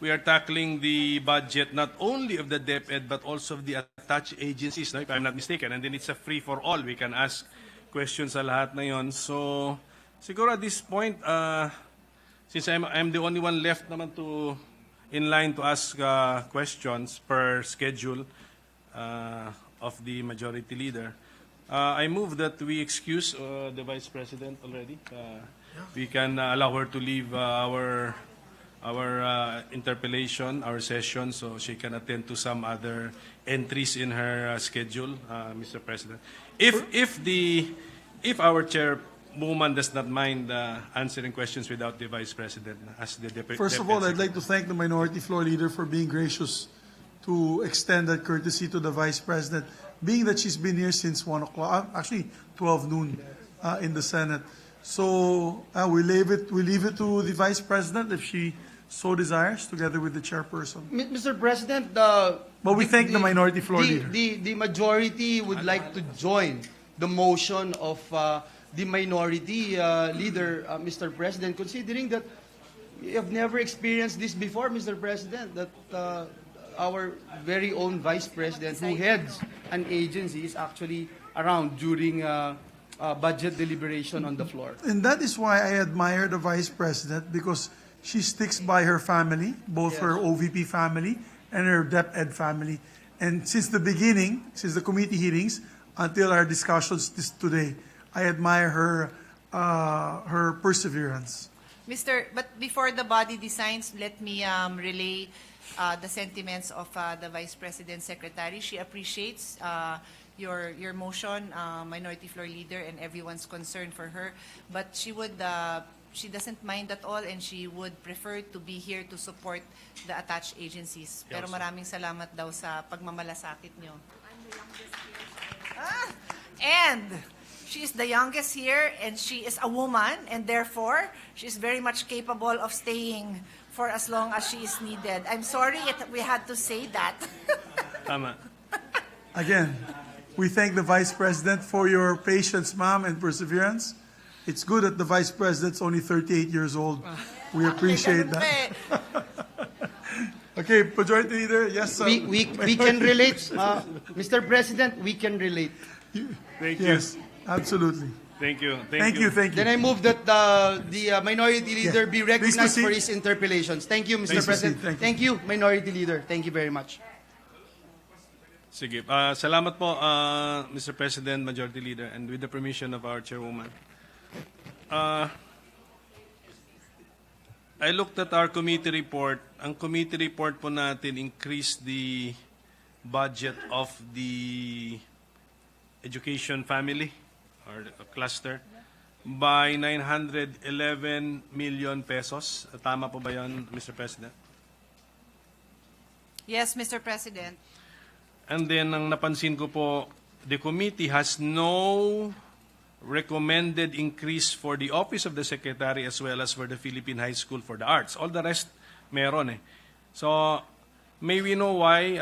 we are tackling the budget not only of the DepEd but also of the attached agencies, no, if I'm not mistaken. And then it's a free-for-all. We can ask questions sa lahat na yon. So, siguro at this point, since I'm the only one left naman in line to ask questions per schedule of the majority leader, I move that we excuse the Vice President already. We can allow her to leave our interpellation, our session, so she can attend to some other entries in her schedule, Mr. President. If our chairwoman does not mind answering questions without the Vice President as the Deputy. First of all, I'd like to thank the Minority Floor Leader for being gracious to extend that courtesy to the Vice President, being that she's been here since 1 o'clock, actually 12 noon in the Senate. So we leave it to the Vice President if she so desires, together with the chairperson. Mr. President, But we thank the Minority Floor Leader. The majority would like to join the motion of the Minority Leader, Mr. President, considering that we have never experienced this before, Mr. President, that our very own Vice President, who heads an agency, is actually around during budget deliberation on the floor. And that is why I admire the Vice President, because she sticks by her family, both her OVP family and her DepEd family. And since the beginning, since the committee hearings, until our discussions today, I admire her perseverance. But before the body designs, let me relay the sentiments of the Vice President Secretary. She appreciates your motion, Minority Floor Leader, and everyone's concern for her. But she doesn't mind at all, and she would prefer to be here to support the attached agencies. Pero maraming salamat daw sa pagmamalasakit nyo. And she is the youngest here, and she is a woman, and therefore, she is very much capable of staying for as long as she is needed. I'm sorry we had to say that. Tama. Again, we thank the Vice President for your patience, ma'am, and perseverance. It's good that the Vice President's only 38 years old. We appreciate that. Okay, Majority Leader, yes, sir. We can relate, Mr. President, we can relate. Thank you. Yes, absolutely. Thank you. Thank you. Then I move that the Minority Leader be recognized proceed. for his interpellations. Thank you, Mr. Please President. proceed. Thank you. Minority Leader. Thank you very much. Sige. Salamat po, Mr. President, Majority Leader, and with the permission of our chairwoman. I looked at our committee report. Ang committee report po natin increased the budget of the education family or cluster by 911 million pesos. Tama po ba yan, Mr. President? Yes, Mr. President. And then, ang napansin ko po, the committee has no recommended increase for the Office of the Secretary as well as for the Philippine High School for the Arts. All the rest, meron eh. So, may we know why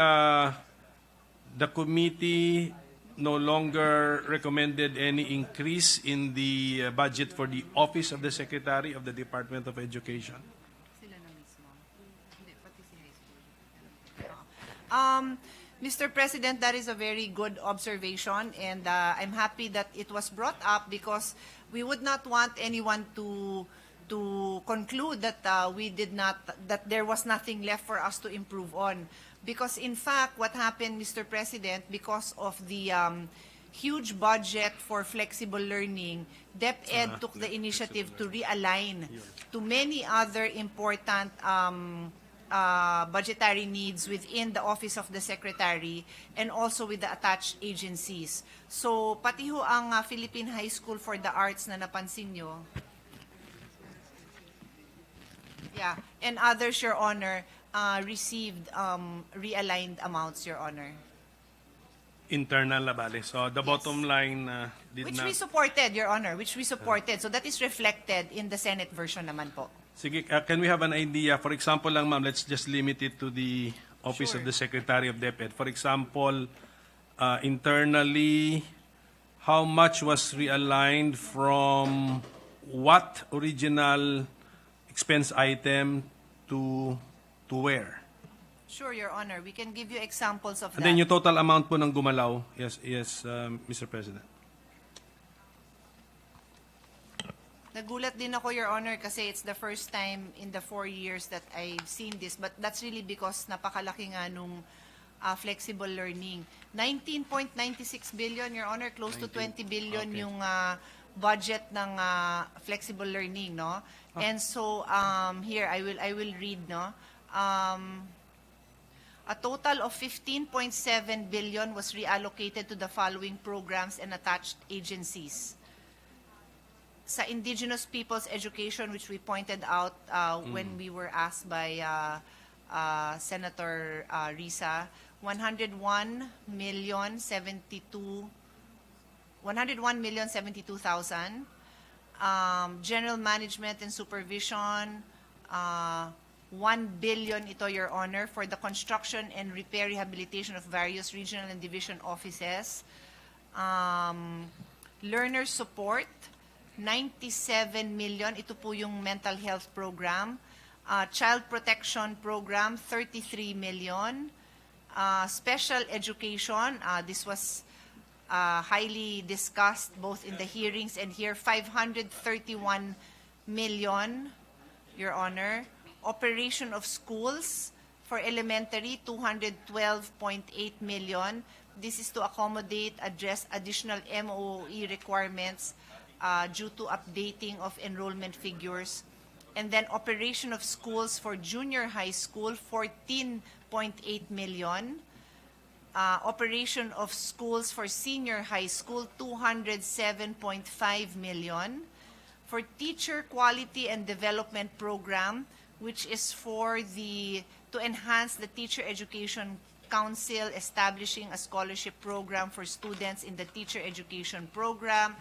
the committee no longer recommended any increase in the budget for the Office of the Secretary of the Department of Education? Sila na mismo. Hindi, pati si high school. Mr. President, that is a very good observation, and I'm happy that it was brought up because we would not want anyone to conclude that that there was nothing left for us to improve on. Because in fact, what happened, Mr. President, because of the huge budget for flexible learning, DepEd took the initiative to realign to many other important budgetary needs within the Office of the Secretary and also with the attached agencies. So, pati ho ang Philippine High School for the Arts na napansin nyo. Yeah, and others, Your Honor, received realigned amounts, Your Honor. Internal na bale. So, the bottom line did Which not... we supported, Your Honor, which we supported. So that is reflected in the Senate version naman po. Sige, can we have an idea? For example lang, ma'am, let's just limit it to the Office of the Secretary of DepEd. For example, internally, how much was realigned from what original expense item to where? Sure, Your Honor. We can give you examples of And that. then yung total amount po ng gumalaw, yes, Mr. President. Nagulat din ako, Your Honor, kasi it's the first time in the 4 years that I've seen this. But that's really because napakalaki nga nung flexible learning. 19.96 billion, Your Honor, close to 20 billion Okay. yung budget ng flexible learning, no? And so here I will read, no? A total of 15.7 billion was reallocated to the following programs and attached agencies. Sa indigenous people's education, which we pointed out when we were asked by Senator Risa, 101,072,000. General management and supervision, 1 billion ito, Your Honor, for the construction and repair rehabilitation of various regional and division offices. Learner support, 97 million. Ito po yung mental health program. Child protection program, 33 million. Special education, this was highly discussed both in the hearings and here, 531 million, Your Honor. Operation of schools for elementary, 212.8 million. This is to accommodate, address additional MOE requirements due to updating of enrollment figures. And then operation of schools for junior high school, 14.8 million. Operation of schools for senior high school, 207.5 million. For teacher quality and development program, which is to enhance the teacher education council, establishing a scholarship program for students in the teacher education program,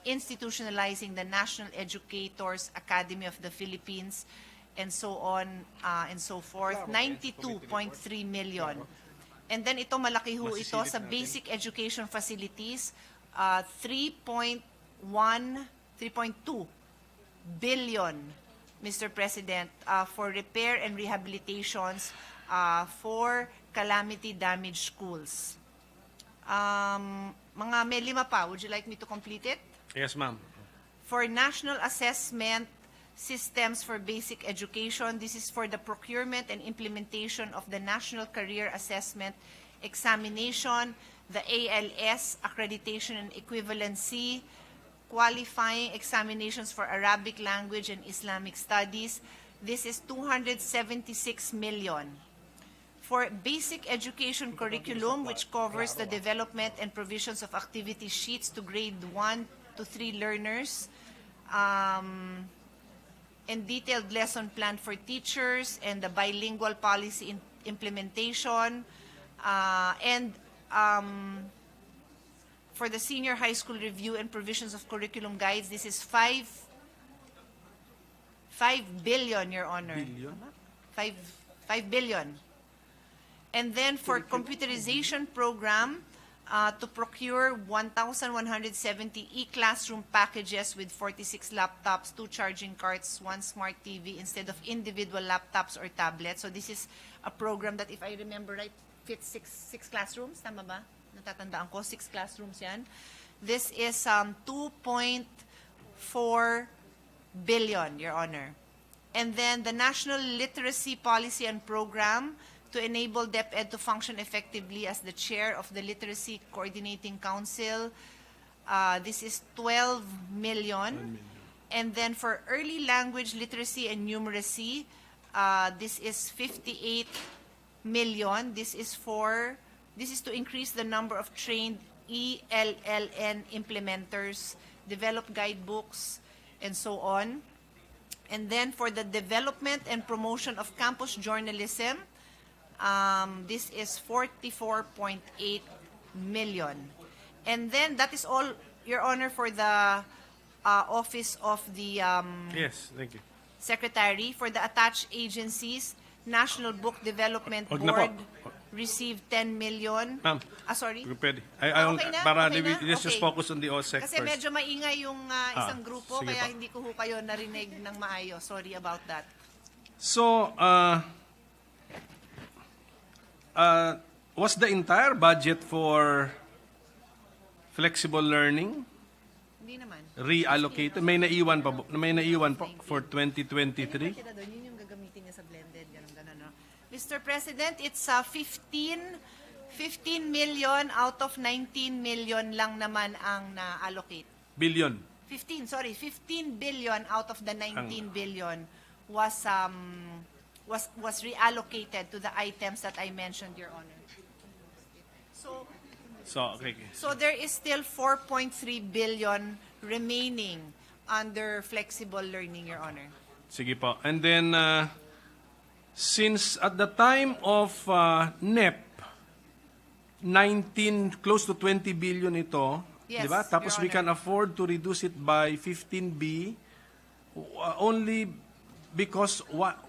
institutionalizing the National Educators Academy of the Philippines, and so on and so forth, 92.3 million. And then ito, malaki ho ito sa basic education facilities, 3.2 billion, Mr. President, for repair and rehabilitations for calamity damaged schools. Mga may lima pa. Would you like me to complete it? Yes, ma'am. For national assessment systems for basic education, this is for the procurement and implementation of the National Career Assessment Examination, the ALS accreditation and equivalency, qualifying examinations for Arabic language and Islamic studies. This is 276 million. For basic education curriculum, which covers the development and provisions of activity sheets to grade 1 to 3 learners, and detailed lesson plan for teachers, and the bilingual policy implementation, and for the senior high school review and provisions of curriculum guides, this is 5 billion, Your Honor. 5 billion. And then for computerization program, to procure 1,170 e-classroom packages with 46 laptops, 2 charging carts, 1 smart TV instead of individual laptops or tablets. So this is a program that, if I remember right, fits six classrooms. Tama ba? Natatandaan ko, 6 classrooms yan. This is 2.4 billion, Your Honor. And then the National Literacy Policy and Program, to enable DepEd to function effectively as the chair of the Literacy Coordinating Council. This is 12 million. And then for early language literacy and numeracy, this is 58 million. This is to increase the number of trained ELLN implementers, develop guidebooks, and so on. And then for the development and promotion of campus journalism, this is 44.8 million. And then that is all, Your Honor, for the office of the Yes, thank you. Secretary. For the attached agencies, National Book Development Wag na po. Board received 10 million. Ma'am, Sorry? pwede. Okay na? Para Okay na? let's just Okay. focus on the OSEC Kasi first. medyo maingay yung isang grupo, sige kaya po. hindi ko ho kayo narinig ng maayos. Sorry about that. So, was the entire budget for flexible learning Hindi naman. reallocated? May naiwan pa, may naiwan po for 2023? Kita doon, yun yung gagamitin niya sa blended, ganun, no? Mr. President, it's 15 million out of 19 million lang naman ang na-allocate. Billion. 15 billion out of the 19 billion was reallocated to the items that I mentioned, Your Honor. So, okay. So there is still 4.3 billion remaining under flexible learning, Your Honor. Sige po. And then, since at the time of NEP, 19, close to 20 billion ito, Yes, di ba? Tapos Your we can Honor. afford to reduce it by 15B only because what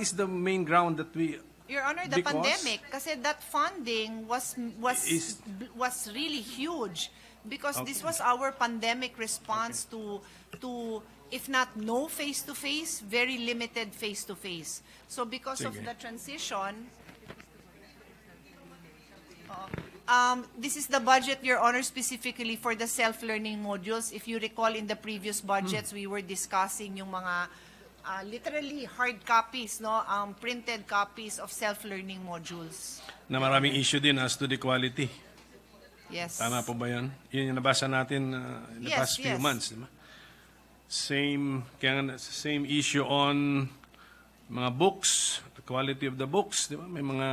is the main ground that we... Your Honor, the Because- pandemic, kasi that funding was Is- really huge because this was our pandemic response to if not no face-to-face, very limited face-to-face. So because of Sige. the transition, this is the budget, Your Honor, specifically for the self-learning modules. If you recall, in the previous budgets, we were discussing yung mga literally hard copies, no, printed copies of self-learning modules. Na maraming issue din as to the quality. Yes. Tama po ba yun? Yun yung nabasa natin in the Yes, past few yes. months. Di ba? Same issue on mga books, the quality of the books. Di ba? May mga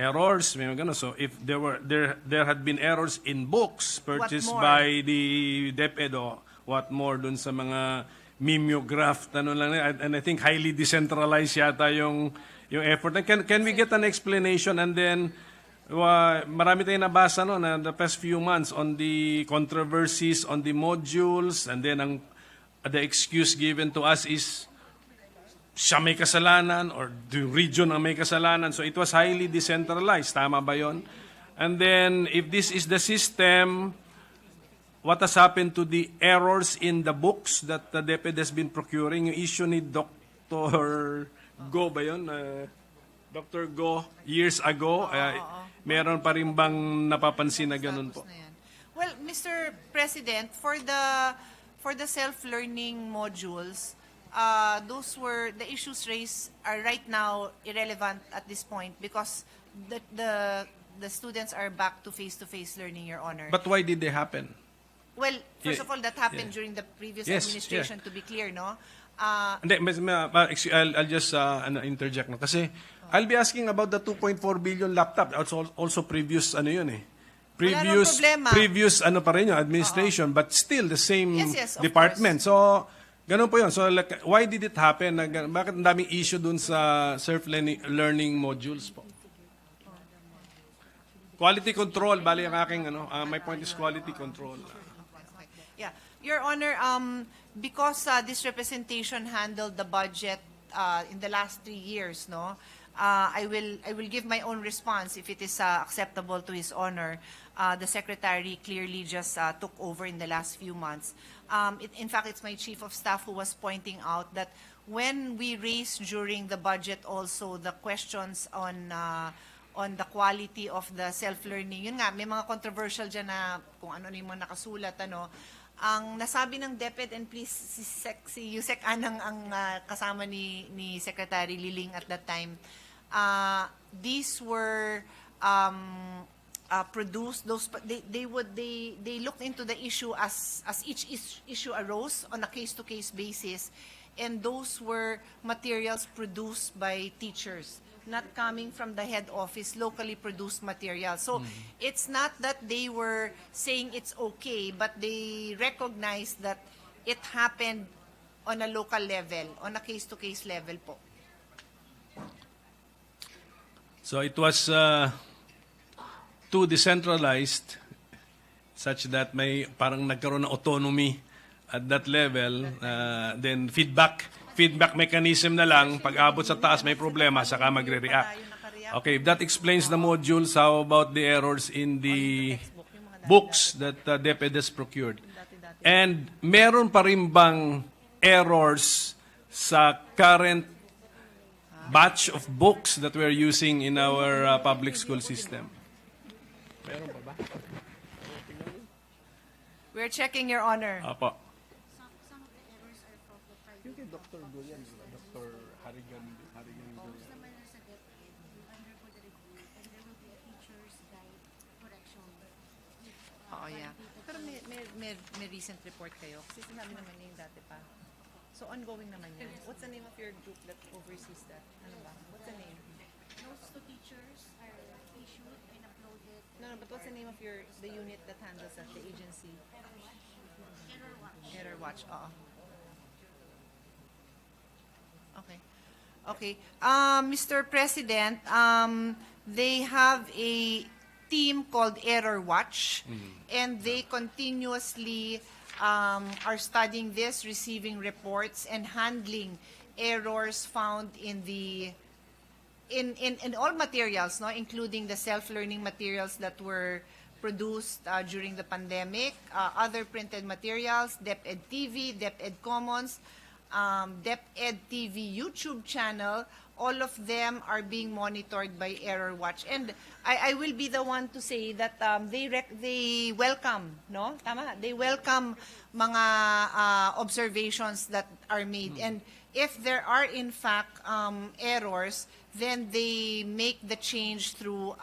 errors, may mga gano'n. So if there had been errors in books purchased more? by the DepEd, o what more dun sa mga mimeograph, ano lang, and I think highly decentralized yata yung effort. Can we get an explanation, and then marami tayong nabasa no na the past few months on the controversies on the modules, and then the excuse given to us is siya may kasalanan or the region ang may kasalanan. So it was highly decentralized. Tama ba yon? And then if this is the system, what has happened to the errors in the books that the DepEd has been procuring? Yung issue ni Dr. Go ba yun? Dr. Go, years ago, meron pa rin bang napapansin na ganun po? Status na yan. Well, Mr. President, for the self-learning modules, the issues raised are right now irrelevant at this point because the students are back to face-to-face learning, Your Honor. But why did they happen? Well, first Yeah, of all, that happened yeah. during the previous Yes, administration, to be clear, no? Hindi, I'll just interject no kasi I'll be asking about the 2.4 billion laptop. Also previous ano yun eh. Previous problema. previous ano pa rin yung administration, but still the same Yes, of department. So ganun po yun. So like, why did it happen? Bakit ang daming issue dun sa self-learning modules po? Quality control, bali ang aking my point is quality control. Yeah, Your Honor, because this representation handled the budget in the last 3 years, no, I will give my own response if it is acceptable to His Honor. The Secretary clearly just took over in the last few months. In fact, it's my Chief of Staff who was pointing out that when we raised during the budget also the questions on the quality of the self-learning, yun nga, may mga controversial dyan na kung ano yung mga nakasulat, ano. Ang nasabi ng DepEd, and please, si Yusek Anang ang kasama ni Secretary Liling at that time, these were produced, they looked into the issue as each issue arose on a case-to-case basis, and those were materials produced by teachers, not coming from the head office, locally produced material. So it's not that they were saying it's okay, but they recognized that it happened on a local level, on a case-to-case level po. So it was too decentralized such that may parang nagkaroon ng autonomy at that level. Then feedback mechanism na lang. Pag abot sa taas may problema, saka magre-react. Okay, if that explains the modules, how about the errors in the books that DepEd has procured? And meron pa rin bang errors sa current batch of books that we're using in our public school system. We're checking, Your Honor. Apo. Some of the errors are from the private. Dr. Goyan, Dr. Harigan. Most naman nasa DepEd will undergo the review and there will be a teacher's guide correction. Oo, yeah. Pero may recent report kayo. Kasi sinabi naman niya yung dati pa. So, ongoing naman yan. What's the name of your group that oversees that? Ano ba? What's the name? Notes to teachers are issued and uploaded. No, but what's the name of the unit that handles that, the agency? Error watch. Error Watch, oo. Okay. Okay. Mr. President, they have a team called Error Watch, and they continuously are studying this, receiving reports, and handling errors found in all materials, no, including the self-learning materials that were produced during the pandemic, other printed materials, DepEd TV, DepEd Commons, DepEd TV YouTube channel. All of them are being monitored by Error Watch. And I will be the one to say that they welcome, no? Tama? They welcome mga observations that are made. And if there are in fact errors, then they make the change through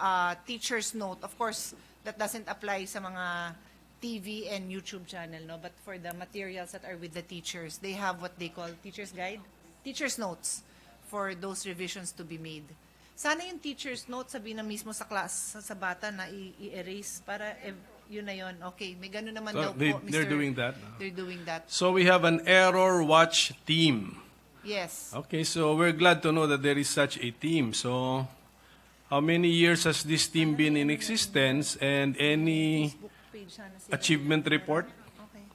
teacher's note. Of course, that doesn't apply sa mga TV and YouTube channel, no? But for the materials that are with the teachers, they have what they call teacher's guide, teacher's notes for those revisions to be made. Sana yung teacher's note sabihin na mismo sa class, sa bata na i-erase para yun na yun. Okay, may gano'n naman So, daw po, they're Mr. doing that? They're doing that. So we have an Error Watch team. Yes. Okay, so we're glad to know that there is such a team. So how many years has this team been in existence, and any Facebook page sana sila. achievement report? Okay.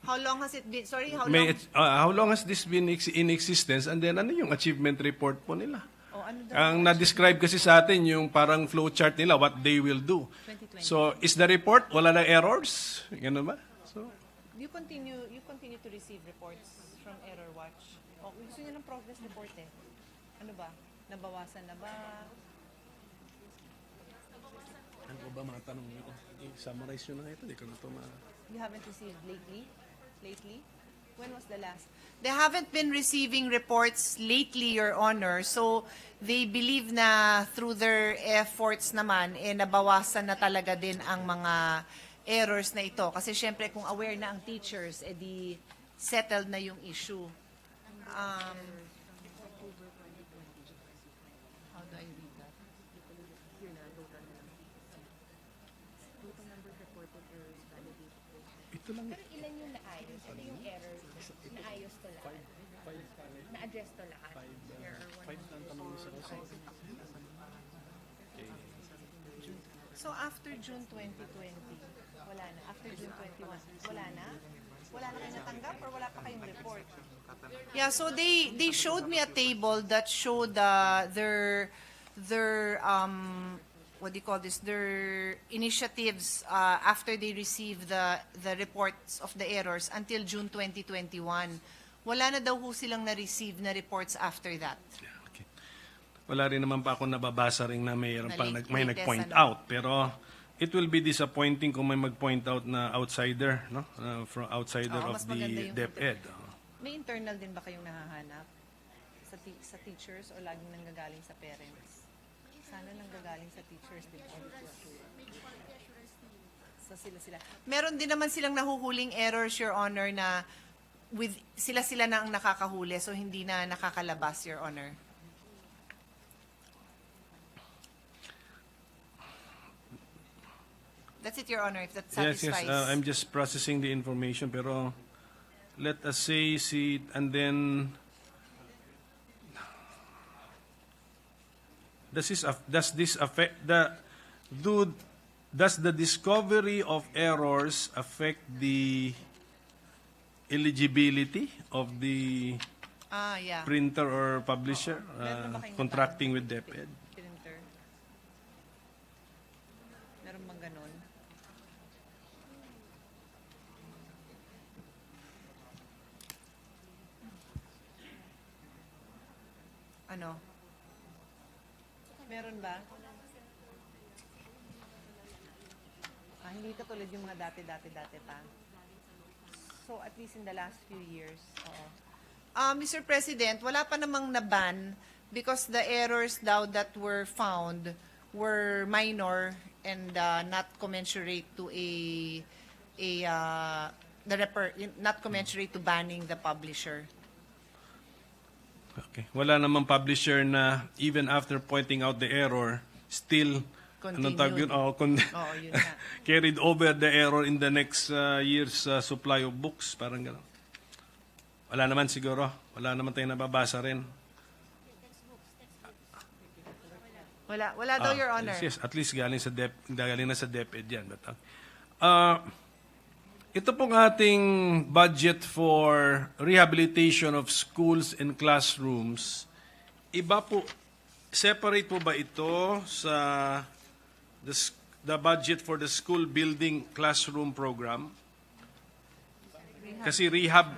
How long has it been? Sorry, how May, long? how long has this been in existence, and then ano yung achievement report po nila? Oh, ano daw? Ang na-describe kasi sa atin yung parang flowchart nila, what they will do. 2020. So, is the report, wala na errors? Ganun ba? So, You continue to receive reports from Error Watch. O, gusto niyo ng progress report eh. Ano ba? Nabawasan na ba? ano ba mga tanong nito? I-summarize nyo na ito, di ko na ito You haven't received lately? Lately? When was the last? They haven't been receiving reports lately, Your Honor. So, they believe na through their efforts naman, nabawasan na talaga din ang mga errors na ito. Kasi syempre, kung aware na ang teachers, di settled na yung issue. How do I read that? Ito lang. Pero ilan yung naayos? Ito yung error. Naayos to lahat. Na-address to lahat. So after June 2020, wala na. After June 21, wala na? Wala na kayo natanggap or wala pa kayong report? Yeah, so they showed me a table that showed their what do you call this? Their initiatives after they received the reports of the errors until June 2021. Wala na daw ho silang na-receive na reports after that. Okay. Wala rin naman pa ako nababasa rin na mayroon pang may latest, nag-point ano? out. Pero it will be disappointing kung may mag-point out na outsider, no? From outsider Oo, of mas maganda the yung DepEd. May internal din ba kayong nahahanap sa teachers o laging nanggagaling sa parents? Sana nanggagaling sa teachers din. So sila. Meron din naman silang nahuhuling errors, Your Honor, na sila na ang nakakahuli, so hindi na nakakalabas, Your Honor. That's it, Your Honor, if that Yes, satisfies. I'm just processing the information, pero let us say and then does the discovery of errors affect the eligibility of the Yeah. printer or publisher Meron ba kayong contracting with DepEd? Printer. Meron bang ganon? Ano? Meron ba? Hindi katulad yung mga dati pa. So, at least in the last few years. Oo. Mr. President, wala pa namang na-ban because the errors daw that were found were minor and not commensurate to not commensurate to banning the publisher. Okay. Wala namang publisher na even after pointing out the error, still anong tawag yun? Oo, yun nga. Carried over the error in the next year's supply of books. Parang gano'n. Wala naman siguro. Wala naman tayong nababasa rin. Wala daw, Your Honor. Yes, at least galing na sa DepEd yan. But, ito pong ating budget for rehabilitation of schools and classrooms, iba po, separate po ba ito sa the budget for the school building classroom program? Kasi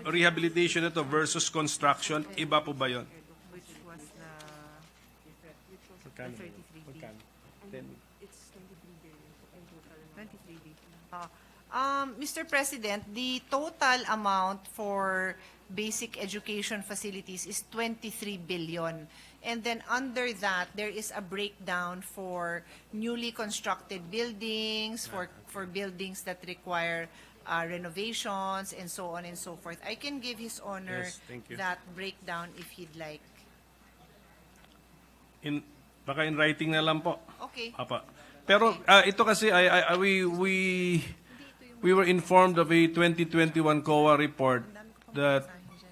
rehabilitation ito versus construction, iba po ba yun? Which was the 33B. 23B. Mr. President, the total amount for basic education facilities is 23 billion. And then under that, there is a breakdown for newly constructed buildings, for buildings that require renovations, and so on and so forth. I can give His Honor Yes, thank you. that breakdown if he'd like. Baka in writing na lang po. Okay. Apa. Pero ito kasi we were informed of a 2021 COA report that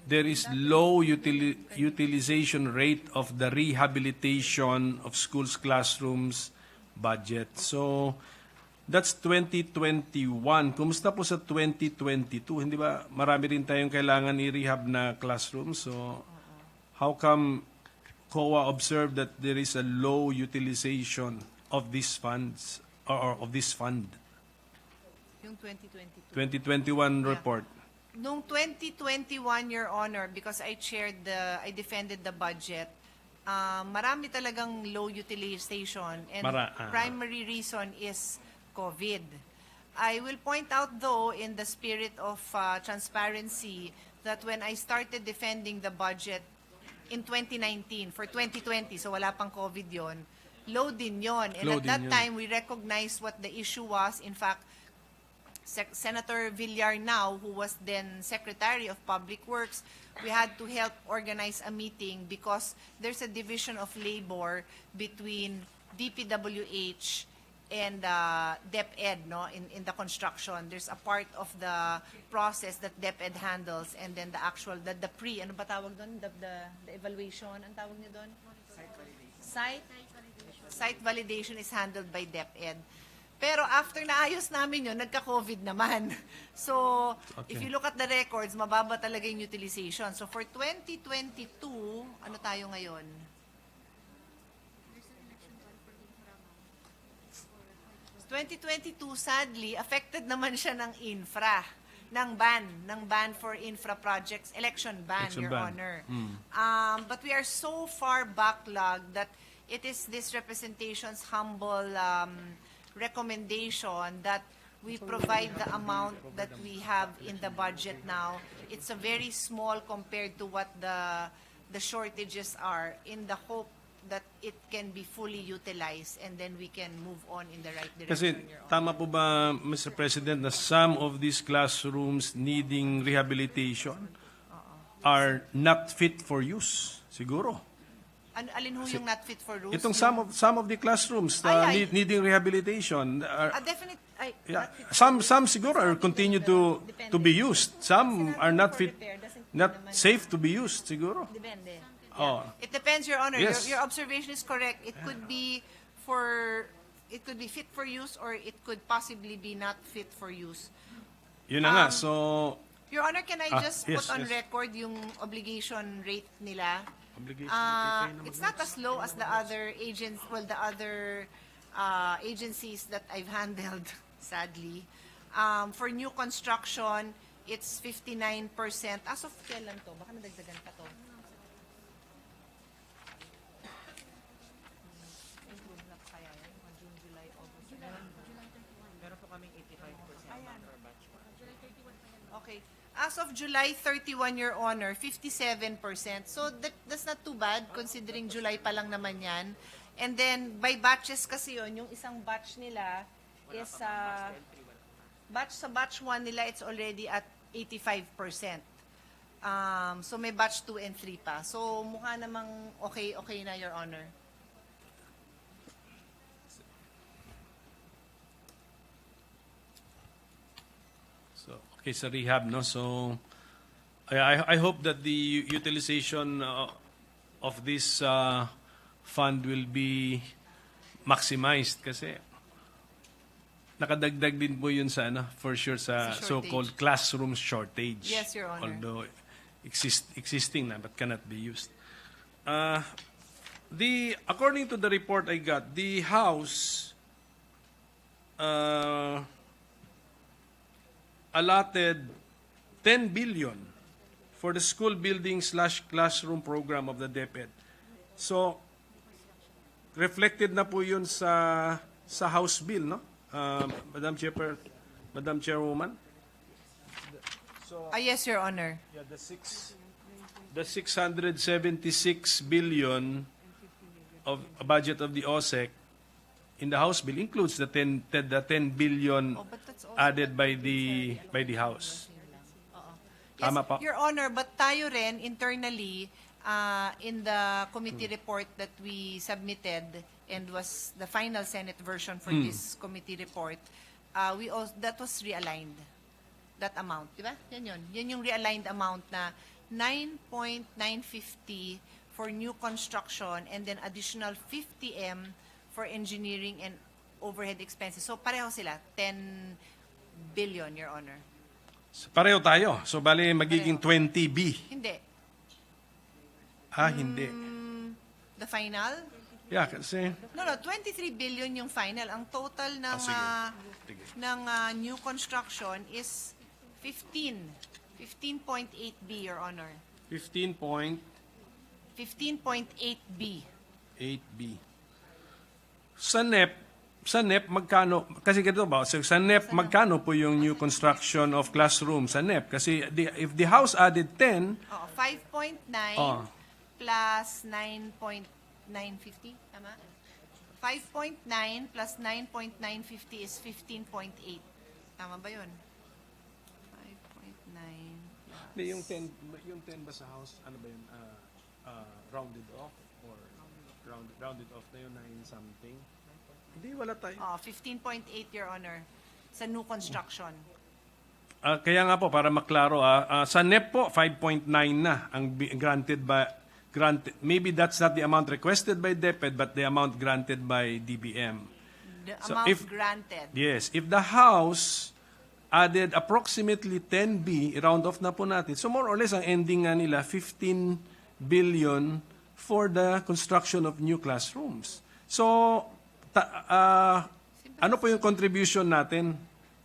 there is low utilization rate of the rehabilitation of schools classrooms budget. So that's 2021. Kumusta po sa 2022? Hindi ba marami rin tayong kailangan i-rehab na classrooms? So how come COA observed that there is a low utilization of these funds or of this fund? Yung 2022. 2021 report. Noong 2021, Your Honor, because I defended the budget, marami talagang low utilization, and primary reason is COVID. I will point out, though, in the spirit of transparency, that when I started defending the budget in 2019, for 2020, so wala pang COVID yon, low din yon. And Low at din that yun. time, we recognized what the issue was. In fact, Senator Villar now, who was then Secretary of Public Works, we had to help organize a meeting because there's a division of labor between DPWH and DepEd, no, in the construction. There's a part of the process that DepEd handles, and then the actual, the pre, ano ba tawag doon? The evaluation, ang tawag niyo doon? Site validation is handled by DepEd. Pero after naayos namin yun, nagka-COVID naman. So, if you look at the records, mababa talaga yung utilization. So, for 2022, ano tayo ngayon? 2022, sadly, affected naman siya ng infra, ng ban for infra projects, election ban, Election Your ban. Honor. But we are so far backlogged that it is this representation's humble recommendation that we provide the amount that we have in the budget now. It's a very small compared to what the shortages are, in the hope that it can be fully utilized and then we can move on in the right Kasi direction, Your Honor. tama po ba, Mr. President, na some of these classrooms needing rehabilitation are not fit for use? Siguro. Alin ho yung not fit for use? Itong Yung- some of the classrooms needing rehabilitation are, definite, yeah, not fit for some siguro are continue to be used. Some are not fit, not safe to be used siguro. Depende. Oh. It depends, Your Honor. Yes. Your observation is correct. It could be fit for use, or it could possibly be not fit for use. Yun na nga. So, Your Honor, can I just yes, put on yes. record yung obligation rate nila? obligation. It's not as low as the other agencies that I've handled, sadly. For new construction, it's 59%. As of kailan to? Baka nadagdagan pa to. As of July 31, Your Honor, 57%. So that's not too bad considering July pa lang naman yan. And then by batches kasi yun, yung isang batch nila is batch 1 nila, it's already at 85%. So may batch 2 and 3 pa. So mukha namang okay na, Your Honor. So, okay, sa rehab, no? So, I hope that the utilization of this fund will be maximized kasi nakadagdag din po yun sa, for sure, sa Sa shortage. so-called classroom shortage. Yes, Your Honor. Although existing na, but cannot be used. According to the report I got, the House allotted 10 billion for the school building / classroom program of the DepEd. So, reflected na po yun sa House bill, no? Madam Chairwoman? Yes, Your Honor. Yeah, the 676 billion of budget of the OSEC in the House bill includes the 10 billion Oh, but that's also added by the House. Yes, Tama po. Your Honor, but tayo rin internally in the committee report that we submitted and was the final Senate version for this committee report, that was realigned. That amount, di ba? Yan yun. Yan yung realigned amount na 9.950 for new construction and then additional 50M for engineering and overhead expenses. So pareho sila, 10 billion, Your Honor. So, pareho tayo. So, bali magiging 20B. Hindi. Hindi. The final? Yeah, kasi... No, 23 billion yung final. Ang total ng sige. Sige. ng new construction is 15.8B, Your Honor. 15.8B. 15.8B. Sa NEP, magkano? Kasi ganito ba? So, sa NEP, magkano po yung new construction of classroom sa NEP? Kasi if the House added 10, Oo, 5.9 Oh. plus 9.950, tama? 5.9 plus 9.950 is 15.8. Tama ba yun? 5.9 hindi, yung 10 ba sa House, ano ba yun? Rounded off? Or rounded off na yun, 9 something? Hindi, wala tayo. 15.8, Your Honor, sa new construction. Kaya nga po, para maklaro, sa NEP po, 5.9 na ang granted. Maybe that's not the amount requested by DepEd, but the amount granted by DBM. The So amount if- granted. Yes, if the House added approximately 10B, round off na po natin. So more or less, ang ending nga nila, 15 billion for the construction of new classrooms. So, ano po yung contribution natin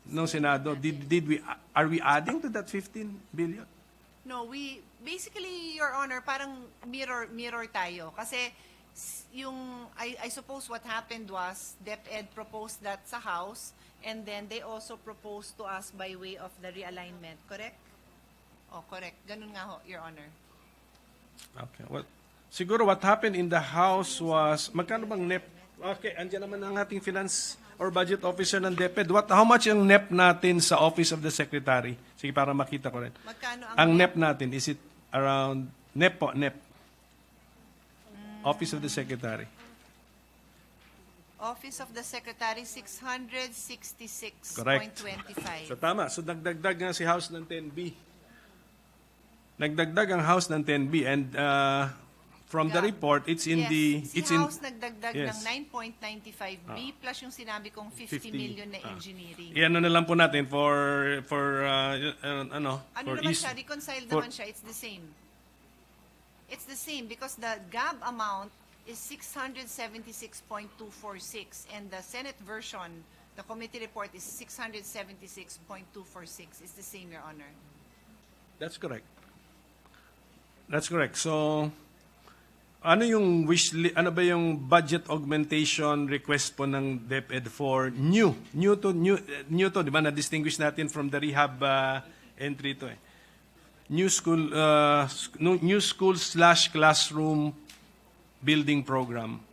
ng Senado? Are we adding to that 15 billion? No, we basically, Your Honor, parang mirror tayo kasi I suppose what happened was DepEd proposed that sa House and then they also proposed to us by way of the realignment, correct? Oh, correct. Ganun nga ho, Your Honor. Okay. Well, siguro what happened in the House was, magkano bang NEP? Okay, andyan naman ang ating finance or budget officer ng DepEd. How much ang NEP natin sa Office of the Secretary? Sige, para makita ko rin. Magkano Ang NEP natin, is it around, NEP po, NEP. Office of the Secretary. Office of the Secretary, 666.25. Correct. So tama. So nagdagdag nga si House ng 10B. Nagdagdag ang House ng 10B and from the report, it's in yes, the... si it's in, House nagdagdag yes. ng 9.95B plus yung sinabi kong 50 million na engineering. Iyan na lang po natin for Ano for naman ease. siya, reconciled for- naman siya, it's the same. It's the same because the GAB amount is 676.246 and the Senate version, the committee report is 676.246. It's the same, Your Honor. That's correct. That's correct. So, ano yung ano ba yung budget augmentation request po ng DepEd for new to, di ba? Na-distinguish natin from the rehab entry to eh. new school slash classroom building program.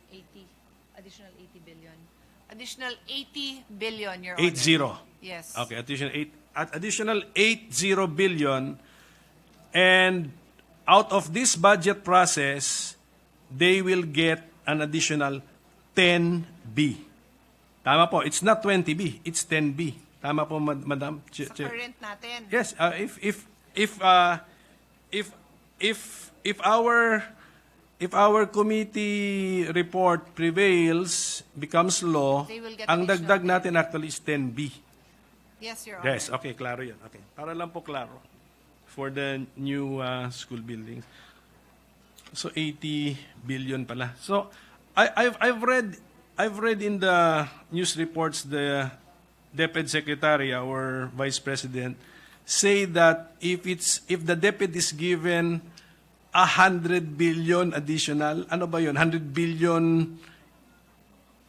80, additional 80 billion. Additional 80 billion, Your 80. Honor. Yes. Okay, additional 80 billion, and out of this budget process, they will get an additional 10B. Tama po, it's not 20B, it's 10B. Tama po, Madam Sa current natin. Yes, if our committee report prevails, becomes law, They will get ang additional dagdag natin actually is 10B. Yes, Your Honor. Yes, okay, klaro yan. Okay. Para lang po klaro for the new school buildings. So 80 billion pala. So I've read in the news reports the DepEd Secretary, our Vice President, say that if the DepEd is given 100 billion additional, ano ba yun? 100 billion,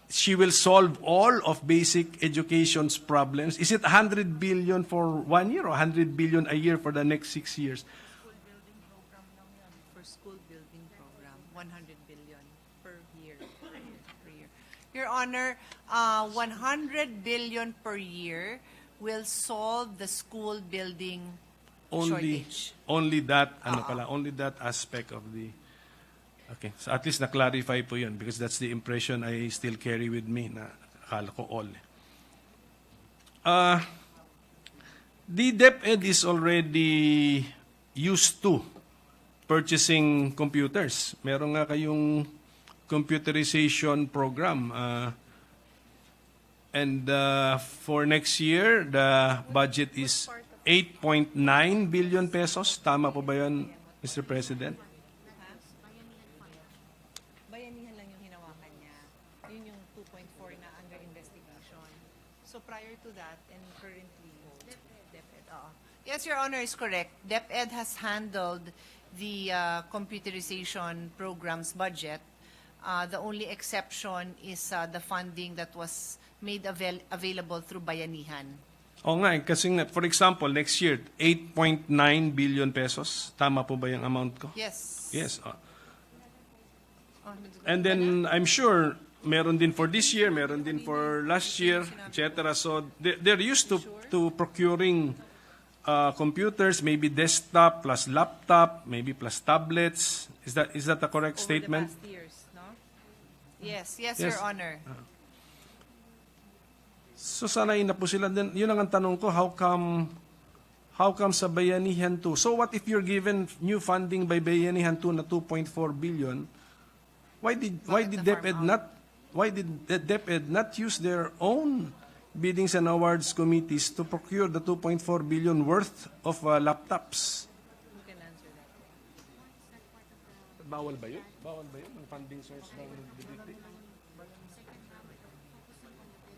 she will solve all of basic education's problems. Is it 100 billion for 1 year or 100 billion a year for the next 6 years? For school building program, 100 billion per year. Per year. Your Honor, 100 billion per year will solve the school building shortage. Only that, only that aspect of the... Okay, so at least na-clarify po yun because that's the impression I still carry with me na akala ko all. The DepEd is already used to purchasing computers. Meron nga kayong computerization program. And for next year, the budget is 8.9 billion pesos. Tama po ba yun, Mr. President? Bayanihan lang yung hinawakan niya. Yun yung 2.4 na under investigation. So prior to that and currently, DepEd. Yes, Your Honor is correct. DepEd has handled the computerization program's budget. The only exception is the funding that was made available through Bayanihan. Oo nga, kasi nga, for example, next year, 8.9 billion pesos. Tama po ba yung amount ko? Yes. Yes. Oh, And then I'm sure meron din for this year, meron din for last year, etc. So they're used to procuring computers, maybe desktop plus laptop, maybe plus tablets. Is that a correct over statement? the past years, no? Yes, yes, Yes. Your Honor. So sanay na po sila. Then yun ang tanong ko, how come sa Bayanihan 2? So what if you're given new funding by Bayanihan 2 na 2.4 billion? Why did the DepEd not use their own biddings and awards committees to procure the 2.4 billion worth of laptops? Who can answer that? Bawal ba yun? Bawal ba yun? Ang funding source ng DBT?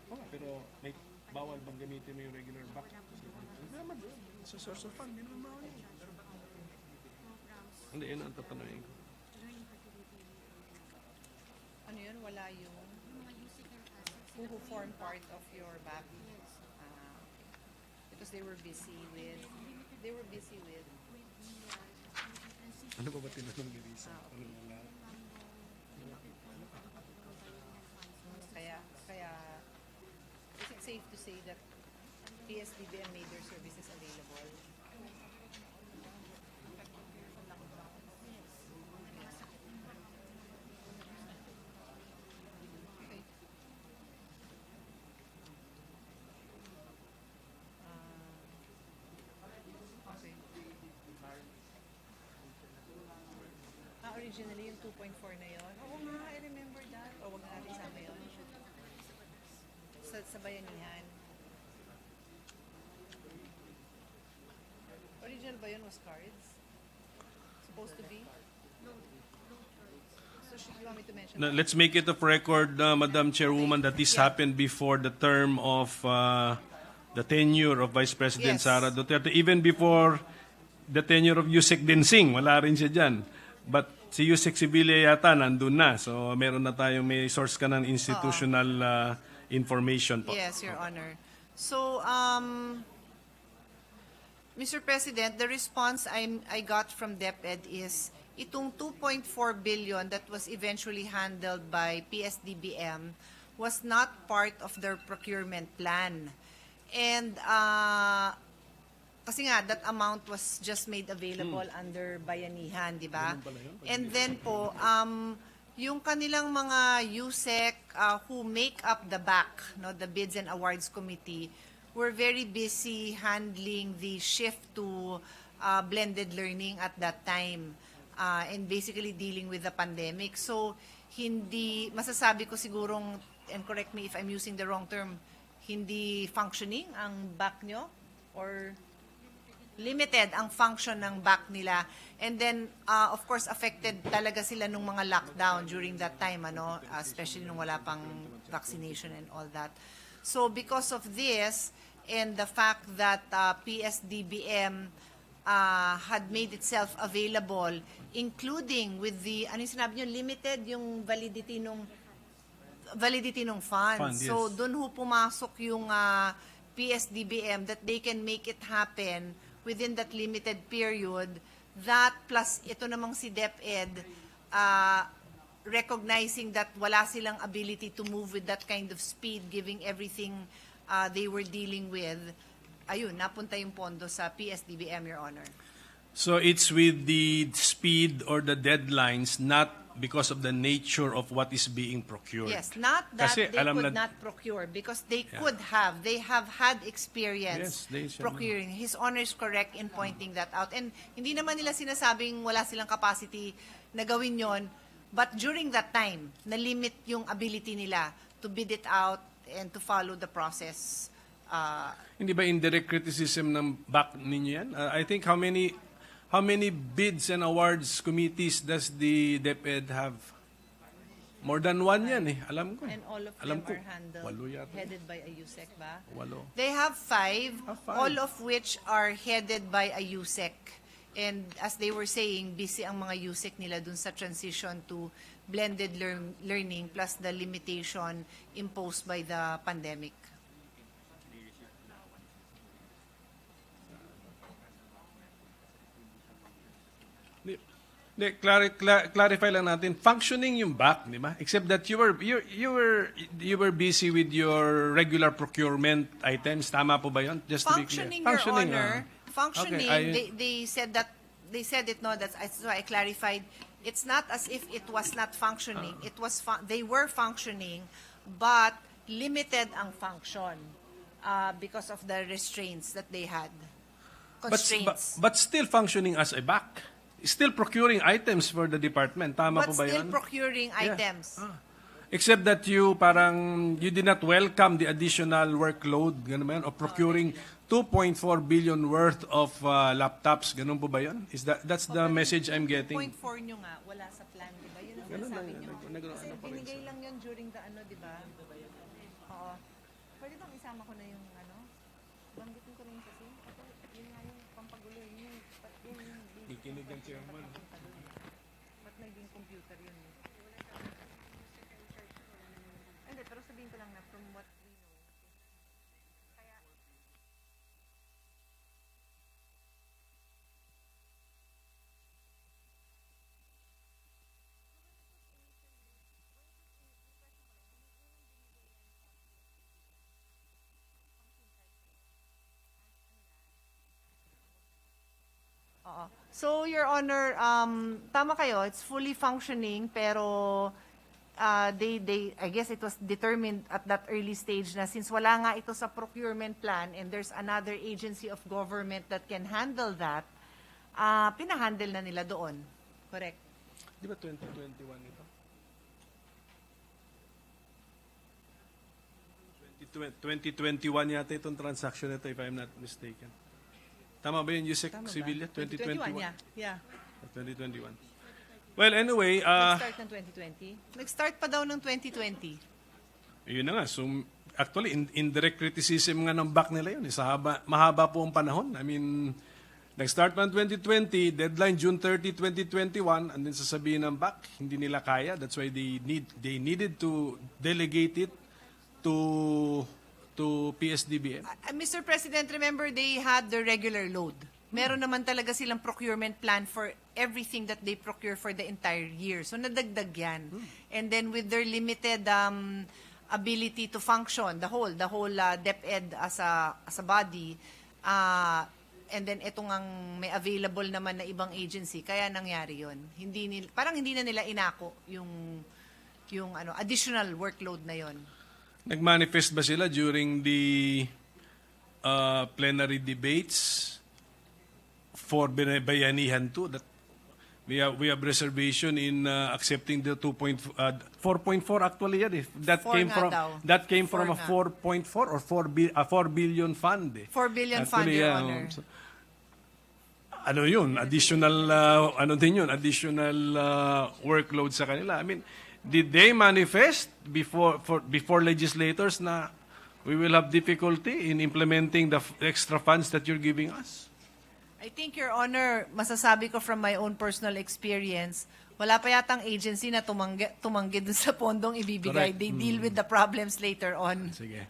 Oh, pero may bawal bang gamitin mo yung regular back? Hindi naman yun. Sa source of fund, yun naman bawal yun. Hindi, yun ang tatanungin ko. Ano yun? Wala yung who form part of your back? Because they were busy with Ano ba tinanong ni Risa? Ano wala? kaya is it safe to say that PSDBM made their services available? Okay. Okay. Originally yung 2.4 na yun. Oo nga, I remember that. O wag na natin sama yun. Sa Bayanihan. Original ba yun was cards? Supposed to be? So should you want me to mention Now, that? let's make it of record, Madam Chairwoman, that this happened before the term of the tenure of Vice President Yes. Sara Duterte, even before the tenure of Yusek Dinsing. Wala rin siya dyan. But si Yusek Sibilia yata nandun na. So meron na tayong may source ka ng institutional information po. Yes, Your Honor. So, Mr. President, the response I got from DepEd is itong 2.4 billion that was eventually handled by PSDBM was not part of their procurement plan. And kasi nga, that amount was just made available under Bayanihan, di ba? And then po, yung kanilang mga USEC who make up the BAC, no, the Bids and Awards Committee, were very busy handling the shift to blended learning at that time and basically dealing with the pandemic. So, hindi, masasabi ko sigurong, and correct me if I'm using the wrong term, hindi functioning ang BAC nyo? Or limited ang function ng BAC nila. And then, of course, affected talaga sila nung mga lockdown during that time, ano, especially nung wala pang vaccination and all that. So, because of this, and the fact that PSDBM had made itself available, including with the, ano yung sinabi nyo, limited yung validity nung funds. Fund, yes. So, dun ho pumasok yung PSDBM that they can make it happen within that limited period. That plus ito namang si DepEd recognizing that wala silang ability to move with that kind of speed, giving everything they were dealing with, ayun, napunta yung pondo sa PSDBM, Your Honor. So it's with the speed or the deadlines, not because of the nature of what is being procured. Yes, not that Kasi they alam could na- not procure, because they could have. They have had experience Yes, they should. procuring. His Honor is correct in pointing that out. And hindi naman nila sinasabing wala silang capacity na gawin yon, but during that time, na-limit yung ability nila to bid it out and to follow the process. Hindi ba indirect criticism ng back ninyo yan? I think how many bids and awards committees does the DepEd have? More than one yan eh, alam ko. And all of Alam them ko. are handled, Walo yata. headed by a USEC ba? Walo. They have five, Five. all of which are headed by a USEC. And as they were saying, busy ang mga USEC nila dun sa transition to blended learning plus the limitation imposed by the pandemic. Clarify lang natin, functioning yung back, di ba? Except that you were busy with your regular procurement items. Tama po ba yun? Just to be clear. Functioning, Your Honor, functioning, Okay, they said that, they said it, no, that's why I clarified. It's not as if it was not functioning. It was, they were functioning, but limited ang function because of the restraints that they had. Constraints. But still functioning as a back. Still procuring items for the department. Tama But po ba still yun? procuring items. Except that you did not welcome the additional workload, ganun ba yun? Of procuring 2.4 billion worth of laptops. Ganun po ba yun? That's the message I'm getting. 2.4 nyo nga, wala sa plan, di ba? Yun ang sinasabi nyo. Kasi binigay lang yun during the ano, di ba? Oo. Pwede bang isama ko na yung ano? Banggitin ko na yung kasi. Yun nga yung pampagulo. Yun Kikinig ang chairman. ba't naging computer yun? Hindi, pero sabihin ko lang na from what we know. Kaya, oo. So, Your Honor, tama kayo, it's fully functioning, pero I guess it was determined at that early stage na since wala nga ito sa procurement plan and there's another agency of government that can handle that, pinahandle na nila doon. Correct. Di ba 2021 ito? 2021 yata itong transaction ito, if I'm not mistaken. Tama ba yun, Yusek Tama ba? Sibilia? 2021? Yeah. 2021. Well, anyway, Nag-start ng 2020? Nag-start pa daw ng 2020. yun na nga. So, actually, indirect criticism nga ng back nila yun. Mahaba po ang panahon. I mean, nag-start pa ng 2020, deadline June 30, 2021, and then sasabihin ng back, hindi nila kaya. That's why they needed to delegate it to to PSDBM? Mr. President, remember they had the regular load. Meron naman talaga silang procurement plan for everything that they procure for the entire year. So nadagdag yan. And then with their limited ability to function, the whole DepEd as a body, and then itong ang may available naman na ibang agency, kaya nangyari yon. Parang hindi na nila inako yung additional workload na yon. Nag-manifest ba sila during the plenary debates for bayanihan too, that we have reservation in accepting the 4.4 actually yan, if that Four came nga from daw. from a Four nga. 4.4 or 4 billion fund. 4 billion fund, Actually, Your Honor. Ano yun? Additional additional workload sa kanila. I mean, did they manifest before legislators na we will have difficulty in implementing the extra funds that you're giving us? I think, Your Honor, masasabi ko from my own personal experience, wala pa yatang agency na tumanggi dun sa pondong ibibigay. Correct. They deal with the problems later on. Sige.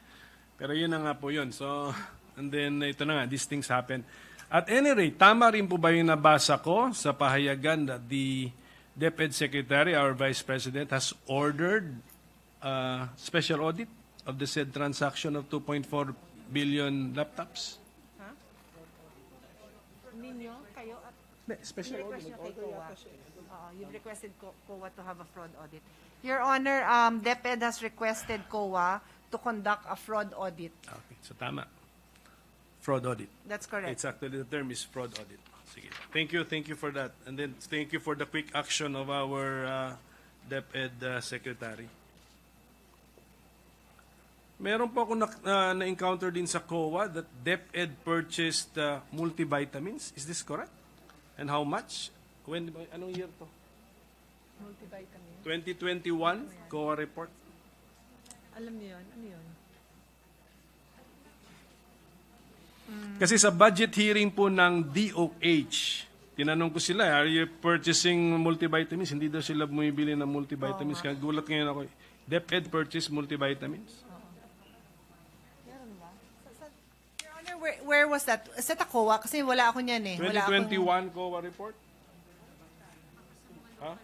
Pero yun na nga po yun. So, and then ito na nga, these things happen. At any rate, tama rin po ba yung nabasa ko sa pahayagan that the DepEd Secretary, our Vice President, has ordered special audit of the said transaction of 2.4 billion laptops? Ninyo, kayo, at Special request nyo kay COA. You've requested COA to have a fraud audit. Your Honor, DepEd has requested COA to conduct a fraud audit. Okay, so tama. Fraud audit. That's correct. It's actually, the term is fraud audit. Sige. Thank you for that. And then thank you for the quick action of our DepEd Secretary. Meron po ako na-encounter din sa COA that DepEd purchased multivitamins. Is this correct? And how much? Anong year to? Multivitamin. 2021 COA report. Alam niyo yun? Ano yun? Kasi sa budget hearing po ng DOH, tinanong ko sila, are you purchasing multivitamins? Hindi daw sila bumibili ng multivitamins. Kaya gulat ngayon ako. DepEd purchase multivitamins? Your Honor, where was that? Sa COA? Kasi wala ako niyan eh. Wala akong- 2021 COA report? Huh?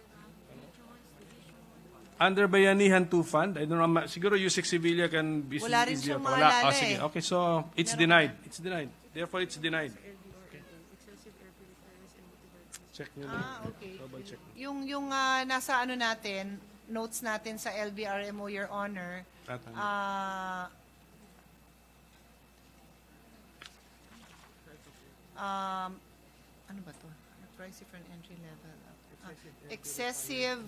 Under Bayanihan 2 Fund? I don't know. Siguro Yusek Sevilla can be Wala rin easier. siyang maalala Sige. eh. Okay, so it's denied. It's denied. Therefore, it's denied. Check nyo na. Okay. Double check. Yung nasa ano natin, notes natin sa LBRMO, Your Honor, Tatama. Ano ba to? Price for an entry level. Excessive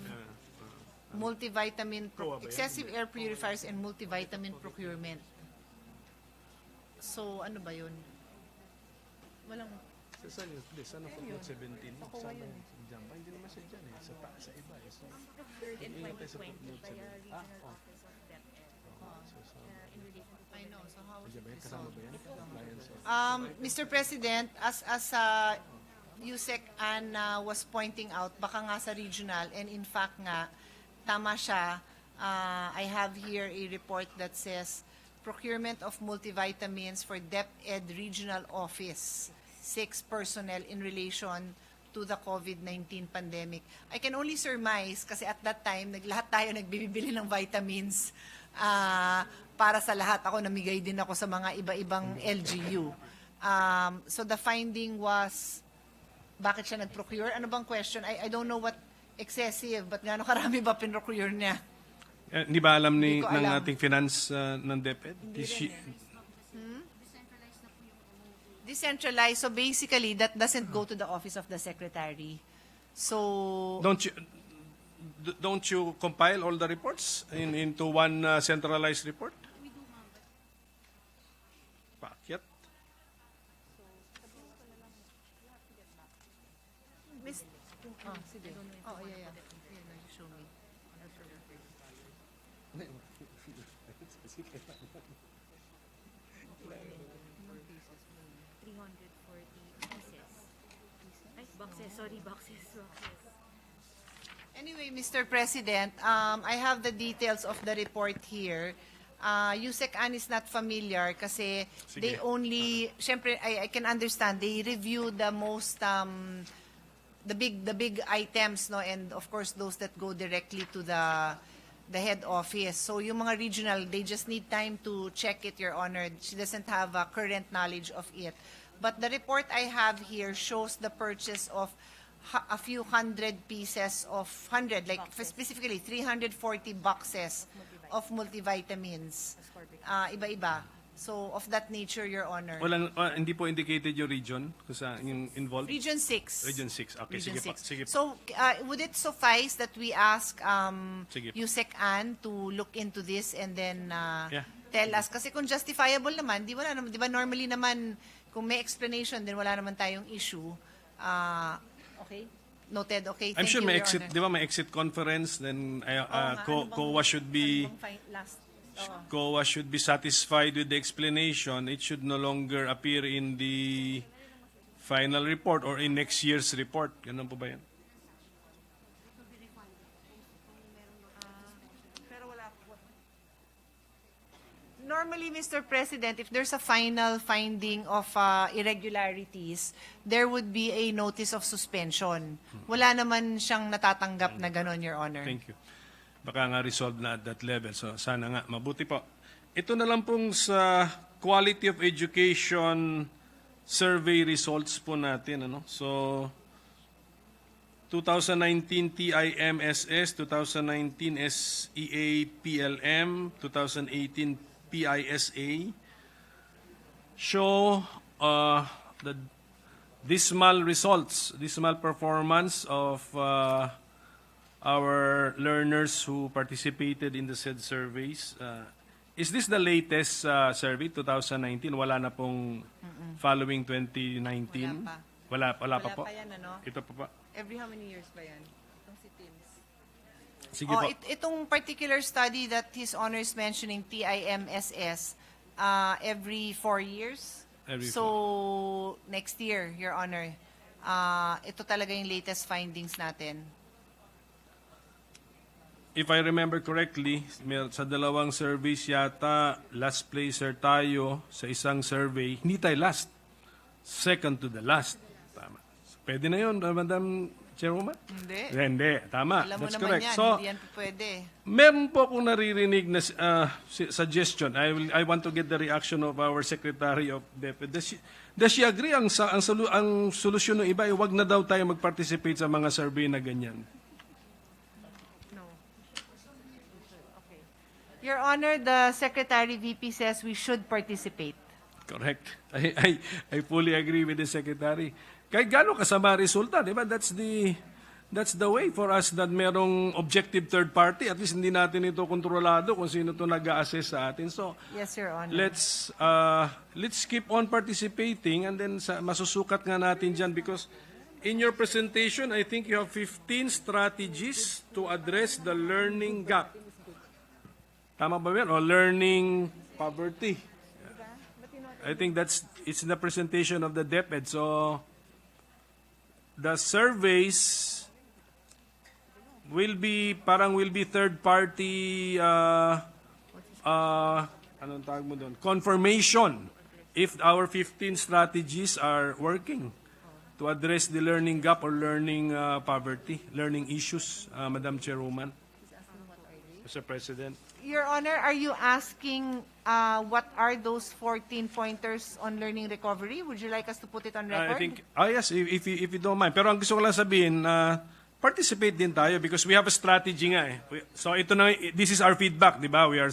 multivitamin, excessive air purifiers and multivitamin procurement. So, ano ba yun? Walang, Saan yun? Saan ang footnote 17? Saan yun? Diyan ba? Hindi naman siya dyan eh. Sa iba eh. So, Third and Ingat 2020 tayo sa footnote by a 17. regional office of DepEd in relation to I know, so how is it kasama resolved? ba yan? Compliance of- Mr. President, as Yusek Ann was pointing out, baka nga sa regional, and in fact nga, tama siya, I have here a report that says, procurement of multivitamins for DepEd Regional Office, 6 personnel in relation to the COVID-19 pandemic. I can only surmise, kasi at that time, lahat tayo nagbibili ng vitamins para sa lahat. Ako, namigay din ako sa mga iba-ibang LGU. So the finding was, bakit siya nag-procure? Ano bang question? I don't know what excessive, but gaano karami ba pinrocure niya? Hindi ba alam Hindi ko ng alam. ating finance ng DepEd? Decentralized, so basically, that doesn't go to the office of the secretary. So, Don't you compile all the reports into one centralized report? Pakyat. Miss, sige. Oh, yeah. Yeah, you show me. 340 pieces. Ay, boxes. Sorry, boxes. Anyway, Mr. President, I have the details of the report here. Yusek Ann is not familiar kasi Sige. they only, syempre, I can understand, they review the most, the big items, no, and of course those that go directly to the head office. So yung mga regional, they just need time to check it, Your Honor. She doesn't have current knowledge of it. But the report I have here shows the purchase of a few hundred pieces of, like specifically 340 boxes of multivitamins. Iba-iba. So of that nature, Your Honor. Hindi po indicated yung region kung saan yung involved? Region 6. Region 6. Okay, Region sige pa. 6. Sige pa. So, would it suffice that we ask Sige po. Yusek Ann to look into this and then Yeah. tell us? Kasi kung justifiable naman, di ba normally naman, kung may explanation, then wala naman tayong issue. Okay? Noted. Okay, thank I'm sure you, may Your exit, Honor. di ba may exit conference, then Oo nga, COA should be... ano bang last? Oo. COA should be satisfied with the explanation. It should no longer appear in the final report or in next year's report. Ganun po ba yan? Normally, Mr. President, if there's a final finding of irregularities, there would be a notice of suspension. Wala naman siyang natatanggap na ganon, Your Honor. Thank you. Baka nga resolved na at that level. So sana nga, mabuti po. Ito na lang pong sa quality of education survey results po natin. So 2019 TIMSS, 2019 SEA PLM, 2018 PISA show the dismal results, dismal performance of our learners who participated in the said surveys. Is this the latest survey, 2019? Wala na pong following 2019? Wala Wala pa po? pa yan, ano? Ito pa pa. Every how many years ba yan? Itong si Tims. Sige Oh, po. itong particular study that His Honor is mentioning, TIMSS, every 4 years. Every So, next year, Your Honor, ito talaga yung latest findings natin. If I remember correctly, sa dalawang surveys yata, last placer tayo sa isang survey. Hindi tayo last. Second to the last. Tama. So, pwede na yun, Madam Chairwoman? Hindi. Hindi. Tama. Alam mo That's naman correct. yan, So, hindi yan pwede. meron po akong naririnig na suggestion. I want to get the reaction of our Secretary of DepEd. Does she agree ang solusyon ng iba ay wag na daw tayo mag-participate sa mga survey na ganyan? No. Okay. Your Honor, the Secretary VP says we should participate. Correct. I fully agree with the Secretary. Kahit gano'ng kasama resulta, di ba? That's the way for us that merong objective third party. At least hindi natin ito kontrolado kung sino to nag-a-assess sa atin. So, Yes, Your Honor. let's keep on participating and then masusukat nga natin dyan because in your presentation, I think you have 15 strategies to address the learning gap. Tama ba yan? O learning poverty. I think it's in the presentation of the DepEd. So, the surveys will be third party anong tawag mo doon? Confirmation if our 15 strategies are working to address the learning gap or learning poverty, learning issues, Madam Chairwoman. Mr. President. Your Honor, are you asking what are those 14 pointers on learning recovery? Would you like us to put it on record? I think, yes, if you don't mind. Pero ang gusto ko lang sabihin, participate din tayo because we have a strategy nga eh. So ito na, this is our feedback, di ba? We are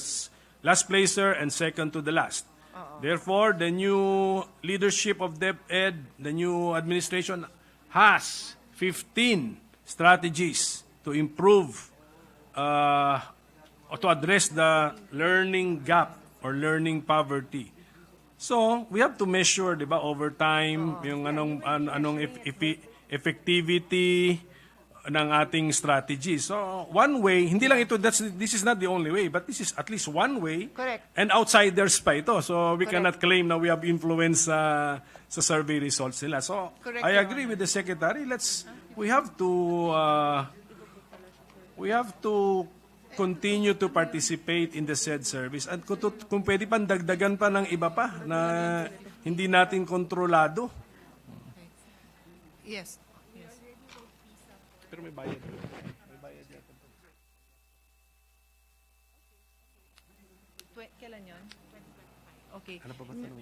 last placer and second to the last. Therefore, the new leadership of DepEd, the new administration has 15 strategies to improve or to address the learning gap or learning poverty. So, we have to measure, 'di ba, over time yung anong effectivity ng ating strategy. So, one way, hindi lang ito this is not the only way, but this is at least one way. Correct. And outsiders pa ito. So, we Correct. cannot claim na we have influence sa survey results nila. So, Correct, I Your agree Honor. with the secretary. We have to continue to participate in the said service. At kung pwede pang dagdagan pa ng iba pa na hindi natin kontrolado. Yes. Pero may bayad. Kailan yun? Okay. Ano pa ba tanong?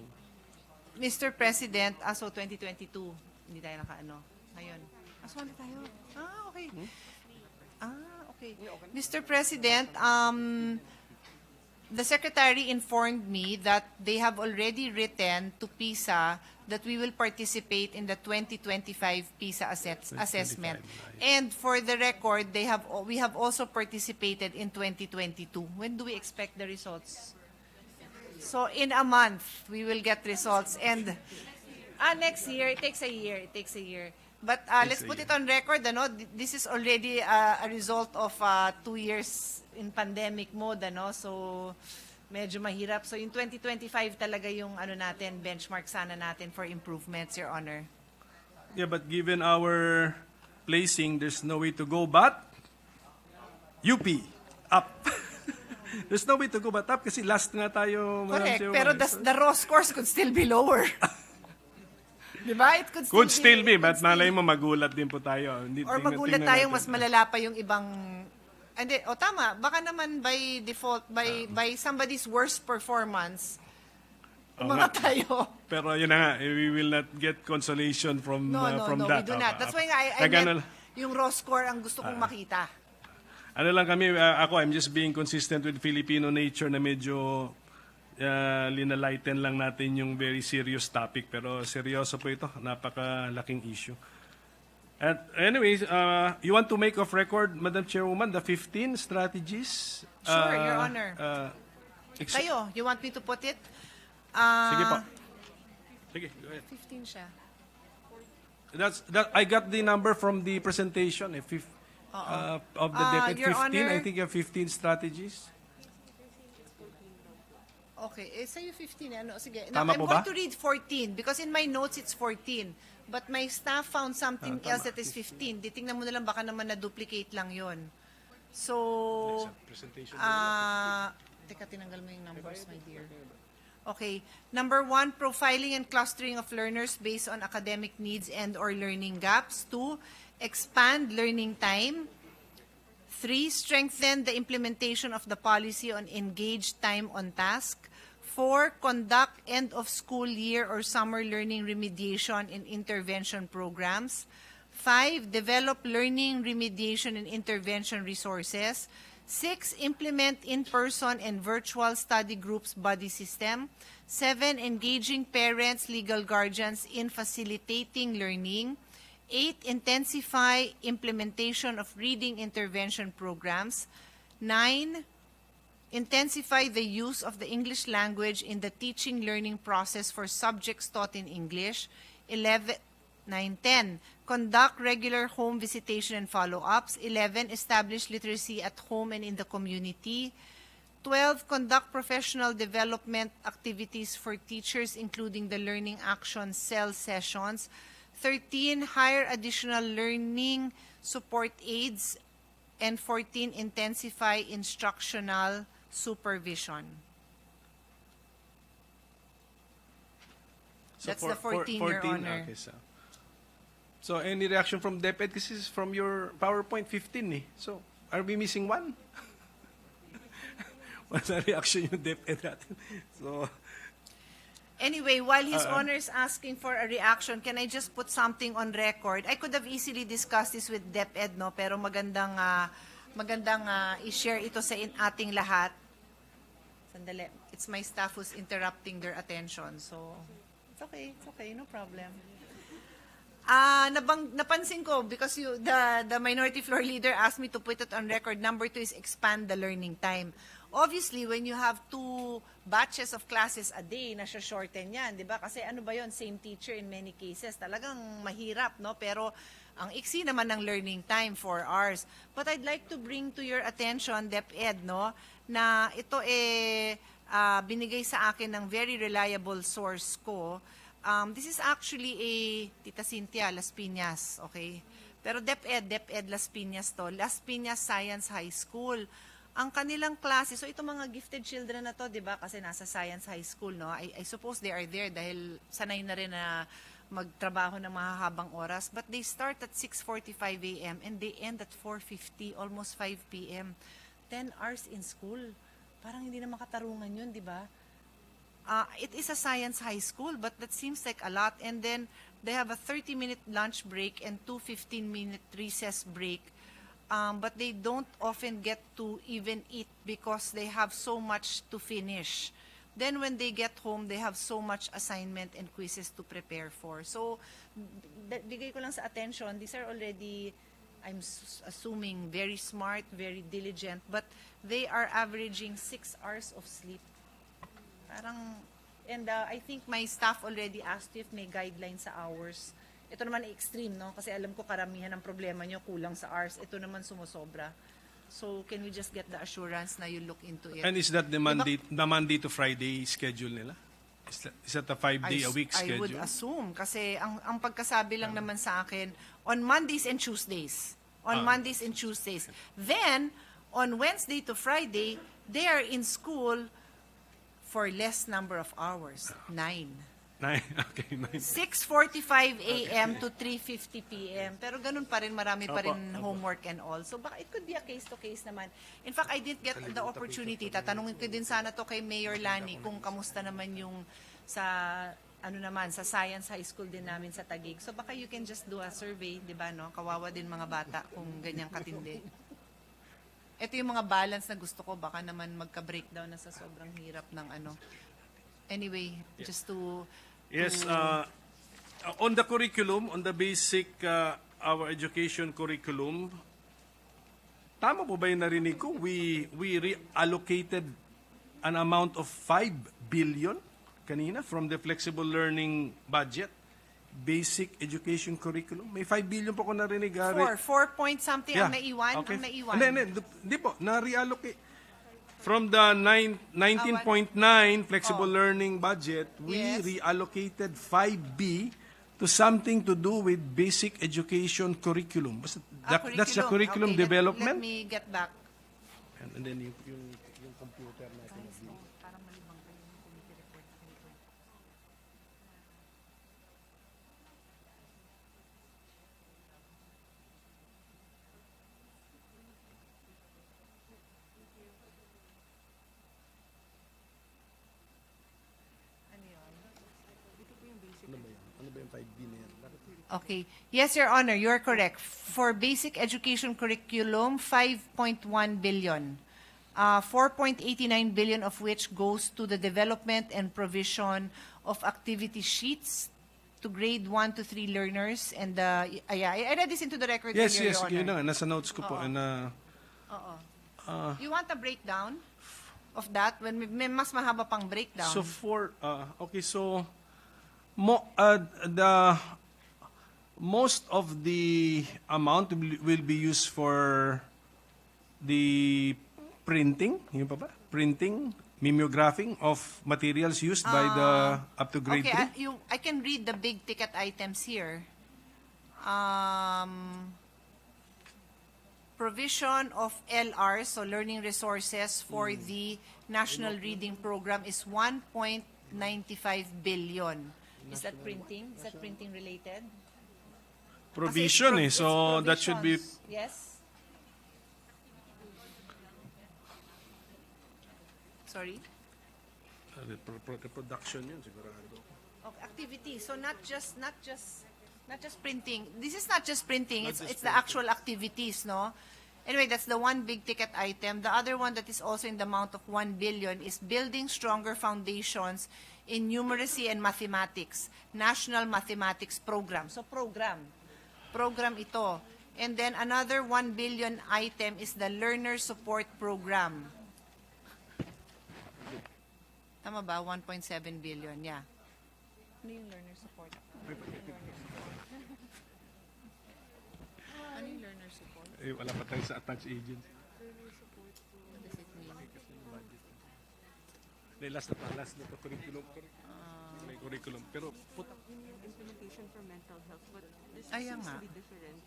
Mr. President, aso 2022, hindi tayo nakaano. Ngayon. Aso hindi tayo. Okay. Okay. Mr. President, the Secretary informed me that they have already written to PISA that we will participate in the 2025 PISA assessment. And for the record, we have also participated in 2022. When do we expect the results? So in a month, we will get results. And next year, it takes a year. But let's put it on record, this is already a result of 2 years in pandemic mode, so medyo mahirap. So in 2025 talaga yung benchmark sana natin for improvements, Your Honor. Yeah, but given our placing, there's no way to go but UP, up. There's no way to go but up kasi last nga tayo. Madam Correct, Chairwoman. pero the raw scores could still be lower. Di ba? It Could still be, but malay mo magulat din po tayo. Or magulat tayong mas malala pa yung ibang... Hindi, tama. Baka naman by default, by somebody's worst performance, umangat tayo. Pero yun na nga, we will not get consolation from No, that. we do not. That's why I meant yung raw score ang gusto kong makita. Ano lang kami, I'm just being consistent with Filipino nature na medyo linalighten lang natin yung very serious topic. Pero seryoso po ito, napakalaking issue. At anyways, you want to make of record, Madam Chairwoman, the 15 strategies? Sure, Your Honor. Kayo, you want me to put it? Sige po. Sige, go ahead. 15 siya. I got the number from the presentation, of the DepEd. Your 15, Honor. I think you have 15 strategies. Okay, sa'yo 15. Sige. Tama I'm po going ba? to read 14 because in my notes it's 14. But my staff found something else that is 15. Titingnan mo na lang, baka naman na-duplicate lang yon. So, teka, tinanggal mo yung numbers, my dear. Okay. Number 1, profiling and clustering of learners based on academic needs and or learning gaps. 2, expand learning time. 3, strengthen the implementation of the policy on engaged time on task. 4, conduct end-of-school year or summer learning remediation and intervention programs. 5, develop learning remediation and intervention resources. 6, implement in-person and virtual study groups buddy system. 7, engaging parents, legal guardians in facilitating learning. 8, intensify implementation of reading intervention programs. 9, intensify the use of the English language in the teaching learning process for subjects taught in English. 10, conduct regular home visitation and follow-ups. 11, establish literacy at home and in the community. 12, conduct professional development activities for teachers, including the Learning Action Cell sessions. 13, hire additional learning support aides. And 14, intensify instructional supervision. That's the 14, Your Honor. Okay, so any reaction from DepEd? This is from your PowerPoint 15 eh. So, are we missing one? What's the reaction yung DepEd natin? So, Anyway, while His Honor is asking for a reaction, can I just put something on record? I could have easily discussed this with DepEd, no? Pero magandang i-share ito sa ating lahat. Sandali. It's my staff who's interrupting their attention. So, it's okay, no problem. Napansin ko because the minority floor leader asked me to put it on record. Number 2 is expand the learning time. Obviously, when you have 2 batches of classes a day, nasa-shorten yan, di ba? Kasi ano ba yon, same teacher in many cases. Talagang mahirap, no? Pero ang iksi naman ng learning time, 4 hours. But I'd like to bring to your attention, DepEd, no, na ito binigay sa akin ng very reliable source ko. This is actually a Tita Cynthia Las Piñas, okay? Pero DepEd Las Piñas to. Las Piñas Science High School. Ang kanilang klase, so itong mga gifted children na to, di ba, kasi nasa Science High School, no? I suppose they are there dahil sanay na rin na magtrabaho ng mahahabang oras. But they start at 6:45 a.m. and they end at 4:50, almost 5 p.m. 10 hours in school. Parang hindi na makatarungan yun, di ba? It is a science high school, but that seems like a lot. And then they have a 30-minute lunch break and 2 15-minute recess break. But they don't often get to even eat because they have so much to finish. Then when they get home, they have so much assignment and quizzes to prepare for. So, bigay ko lang sa attention, these are already, I'm assuming, very smart, very diligent, but they are averaging 6 hours of sleep. Parang, and I think my staff already asked if may guidelines sa hours. Ito naman extreme, no? Kasi alam ko karamihan ng problema nyo kulang sa hours. Ito naman sumusobra. So, can we just get the assurance na you look into it? And is that the Monday to Friday schedule nila? Is that a 5-day-a-week I would schedule? assume. Kasi ang pagkasabi lang naman sa akin, on Mondays and Tuesdays. On Mondays and Tuesdays. Then, on Wednesday to Friday, they are in school for less number of hours. 9. Okay, 9. 6:45 a.m. to 3:50 p.m. Pero ganun pa rin, marami pa rin homework and all. So baka it could be a case-to-case naman. In fact, I didn't get the opportunity. Tatanungin ko din sana to kay Mayor Lani kung kamusta naman yung sa sa Science High School din namin sa Taguig. So baka you can just do a survey, di ba, no? Kawawa din mga bata kung ganyang katindi. Ito yung mga balance na gusto ko. Baka naman magka-breakdown na sa sobrang hirap ng ano. Anyway, just to... Yes, on the curriculum, on the basic our education curriculum, tama po ba yung narinig ko? We reallocated an amount of 5 billion kanina from the flexible learning budget, basic education curriculum. May 5 billion po ko narinig. 4 point something ang naiwan. Okay. Ang naiwan. Hindi po, na-reallocate. From the 19.9 flexible learning budget, we Yes. reallocated 5B to something to do with basic education curriculum. That's the curriculum Okay, development. Let me get back. And then yung computer natin. Ano ba yung 5B na yan? Okay. Yes, Your Honor, you are correct. For basic education curriculum, 5.1 billion. 4.89 billion of which goes to the development and provision of activity sheets to grade 1 to 3 learners. And I read this into the record Yes, earlier, yes, Your yun Honor. na, nasa notes ko po. You want a breakdown of that? When may mas mahaba pang breakdown. So most of the amount will be used for the printing, yun pa ba? Printing, mimeographing of materials used by the up to grade okay, 3. I can read the big ticket items here. Provision of LR, so learning resources for the National Reading Program is 1.95 billion. Is that printing? Is that printing related? Provision Kasi eh, so it's that should be provisions. Yes. Sorry? reproduction yun sigurado. Okay, activity. So not just printing. This is not just printing. It's the actual activities, no? Anyway, that's the one big ticket item. The other one that is also in the amount of 1 billion is building stronger foundations in numeracy and mathematics. National Mathematics Program. So program ito. And then another 1 billion item is the Learner Support Program. Tama ba? 1.7 billion, yeah. Ano yung learner support? Ano yung learner support? Eh, wala pa tayo sa attached agency. What does it mean? Last na to curriculum. May curriculum. Pero Yung implementation for mental health, but this Ayan seems nga. to be different.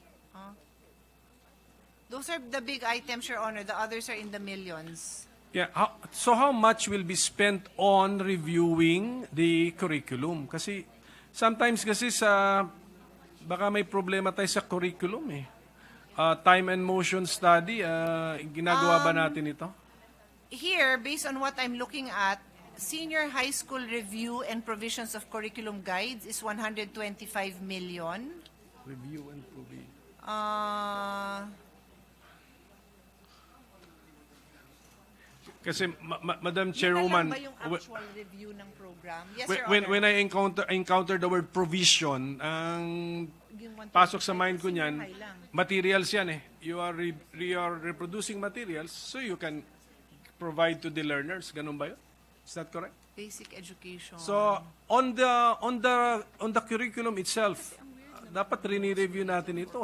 Those are the big items, Your Honor. The others are in the millions. Yeah. So how much will be spent on reviewing the curriculum? Kasi sometimes kasi baka may problema tayo sa curriculum eh. Time and motion study, ginagawa ba natin ito? Here, based on what I'm looking at, senior high school review and provisions of curriculum guides is 125 million. Review and provision. Kasi Madam Chairwoman, Yun na lang ba yung actual review ng program? Yes, Your when, Honor. when I encounter the word provision, ang Yung 125 pasok sa mind ko senior niyan, high lang. materials yan eh. You are reproducing materials so you can provide to the learners. Ganun ba yun? Is that correct? Basic education. So on the curriculum itself, dapat rini-review natin ito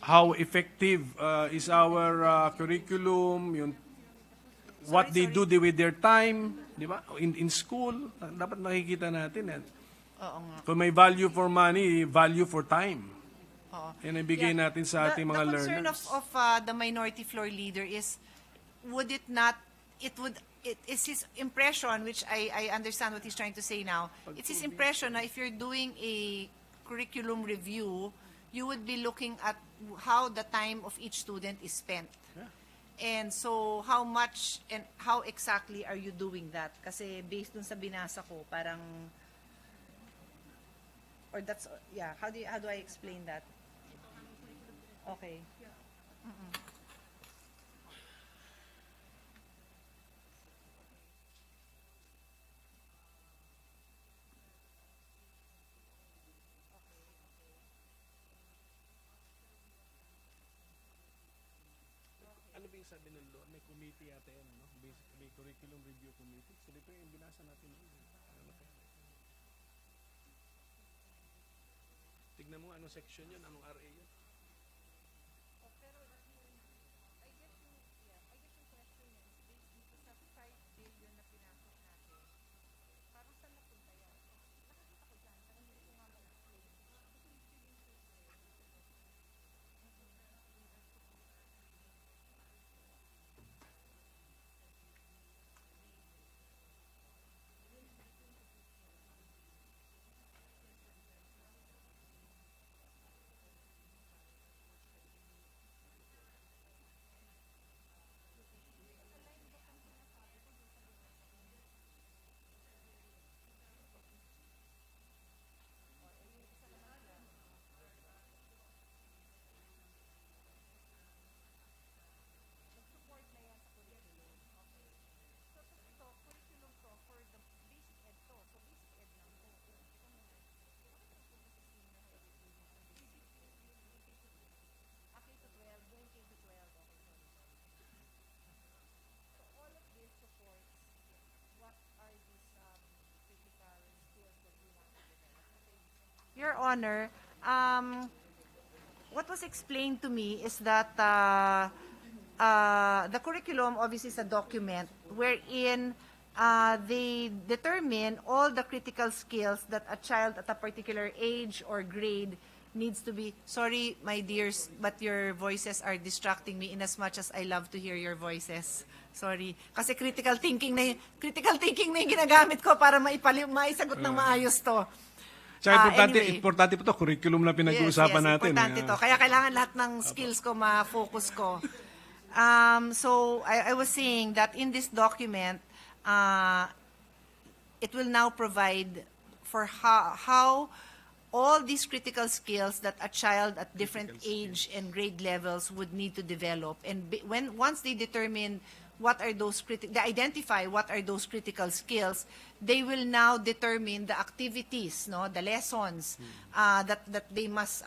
how effective is our curriculum, yung what they do with their time, di ba? In school, dapat makikita natin yan. Oo nga. Kung may value for money, value for time. Oo. Yan ang bigay Yeah. natin sa ating mga the learners. concern of the minority floor leader is, would it not, it is his impression, which I understand what he's trying to say now, it's his impression na if you're doing a curriculum review, you would be looking at how the time of each student is spent. And so, how much and how exactly are you doing that? Kasi based dun sa binasa ko, parang, or that's, yeah, how do I explain that? Okay. Ano ba yung sabi ng law? May committee yata yan, no? May curriculum review committee. So, dito yung binasa natin. Tignan mo anong section yun, anong RA yun. Your Honor, what was explained to me is that the curriculum obviously is a document wherein they determine all the critical skills that a child at a particular age or grade needs to be. Sorry, my dears, but your voices are distracting me in as much as I love to hear your voices. Sorry. Kasi critical thinking na yung ginagamit ko para maisagot ng maayos to. Tsaka Anyway. importante po to, curriculum na pinag-uusapan natin. Importante to. Kaya kailangan lahat ng skills ko ma-focus ko. So, I was saying that in this document, it will now provide for how all these critical skills that a child at different age and grade levels would need to develop. And once they determine what are those they identify what are those critical skills, they will now determine the activities, the lessons that they must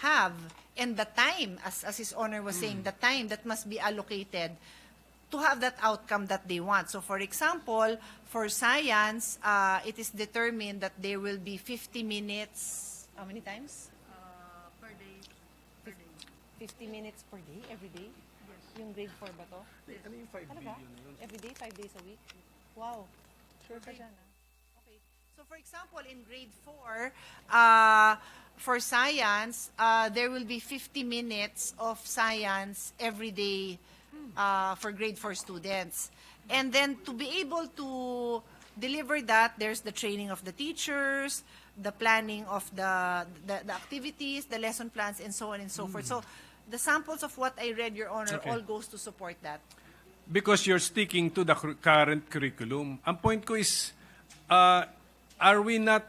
have, and the time, as His Honor was saying, the time that must be allocated to have that outcome that they want. So, for example, for science, it is determined that there will be 50 minutes. How many times? Per day. 50 minutes per day, every day? Yung grade 4 ba to? Ano yung 5 Talaga? billion na yun? Every day, 5 days a week? Wow. Sure ka dyan, ah. Okay. So for example, in grade 4, for science, there will be 50 minutes of science every day for grade 4 students. And then to be able to deliver that, there's the training of the teachers, the planning of the activities, the lesson plans, and so on and so forth. So the samples of what I read, Your Honor, Okay. all goes to support that. Because you're sticking to the current curriculum. Ang point ko is, are we not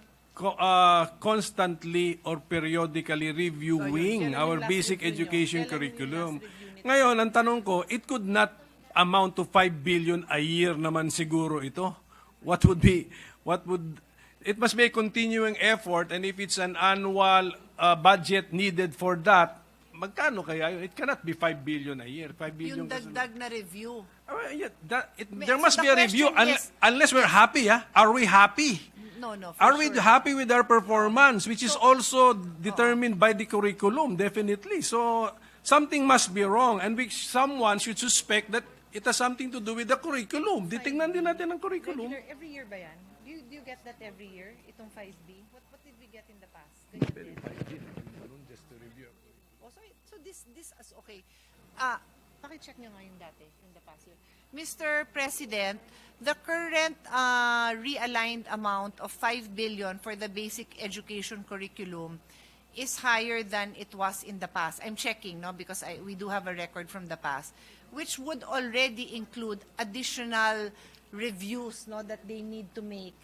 constantly or periodically reviewing Kailan yung our last basic review nyo? education Kailan yung curriculum? last review nito? Ngayon, ang tanong ko, it could not amount to 5 billion a year naman siguro ito. It must be a continuing effort, and if it's an annual budget needed for that, magkano kaya yun? It cannot be 5 billion a year. 5 billion Yung kasi- dagdag na review. there So must the be a review question is- unless we're happy. Are we happy? No, for Are we sure. happy with our performance, which is also determined by the curriculum, definitely. So something must be wrong, and someone should suspect that it has something to do with the curriculum. Titingnan din natin ang curriculum. Regular, every year ba yan? Do you get that every year? Itong 5B? What did we get in the past? Ganyan din. Oh, so this is okay. Pakicheck nyo nga yung dati, in the past year. Mr. President, the current realigned amount of 5 billion for the basic education curriculum is higher than it was in the past. I'm checking, no, because we do have a record from the past, which would already include additional reviews, no, that they need to make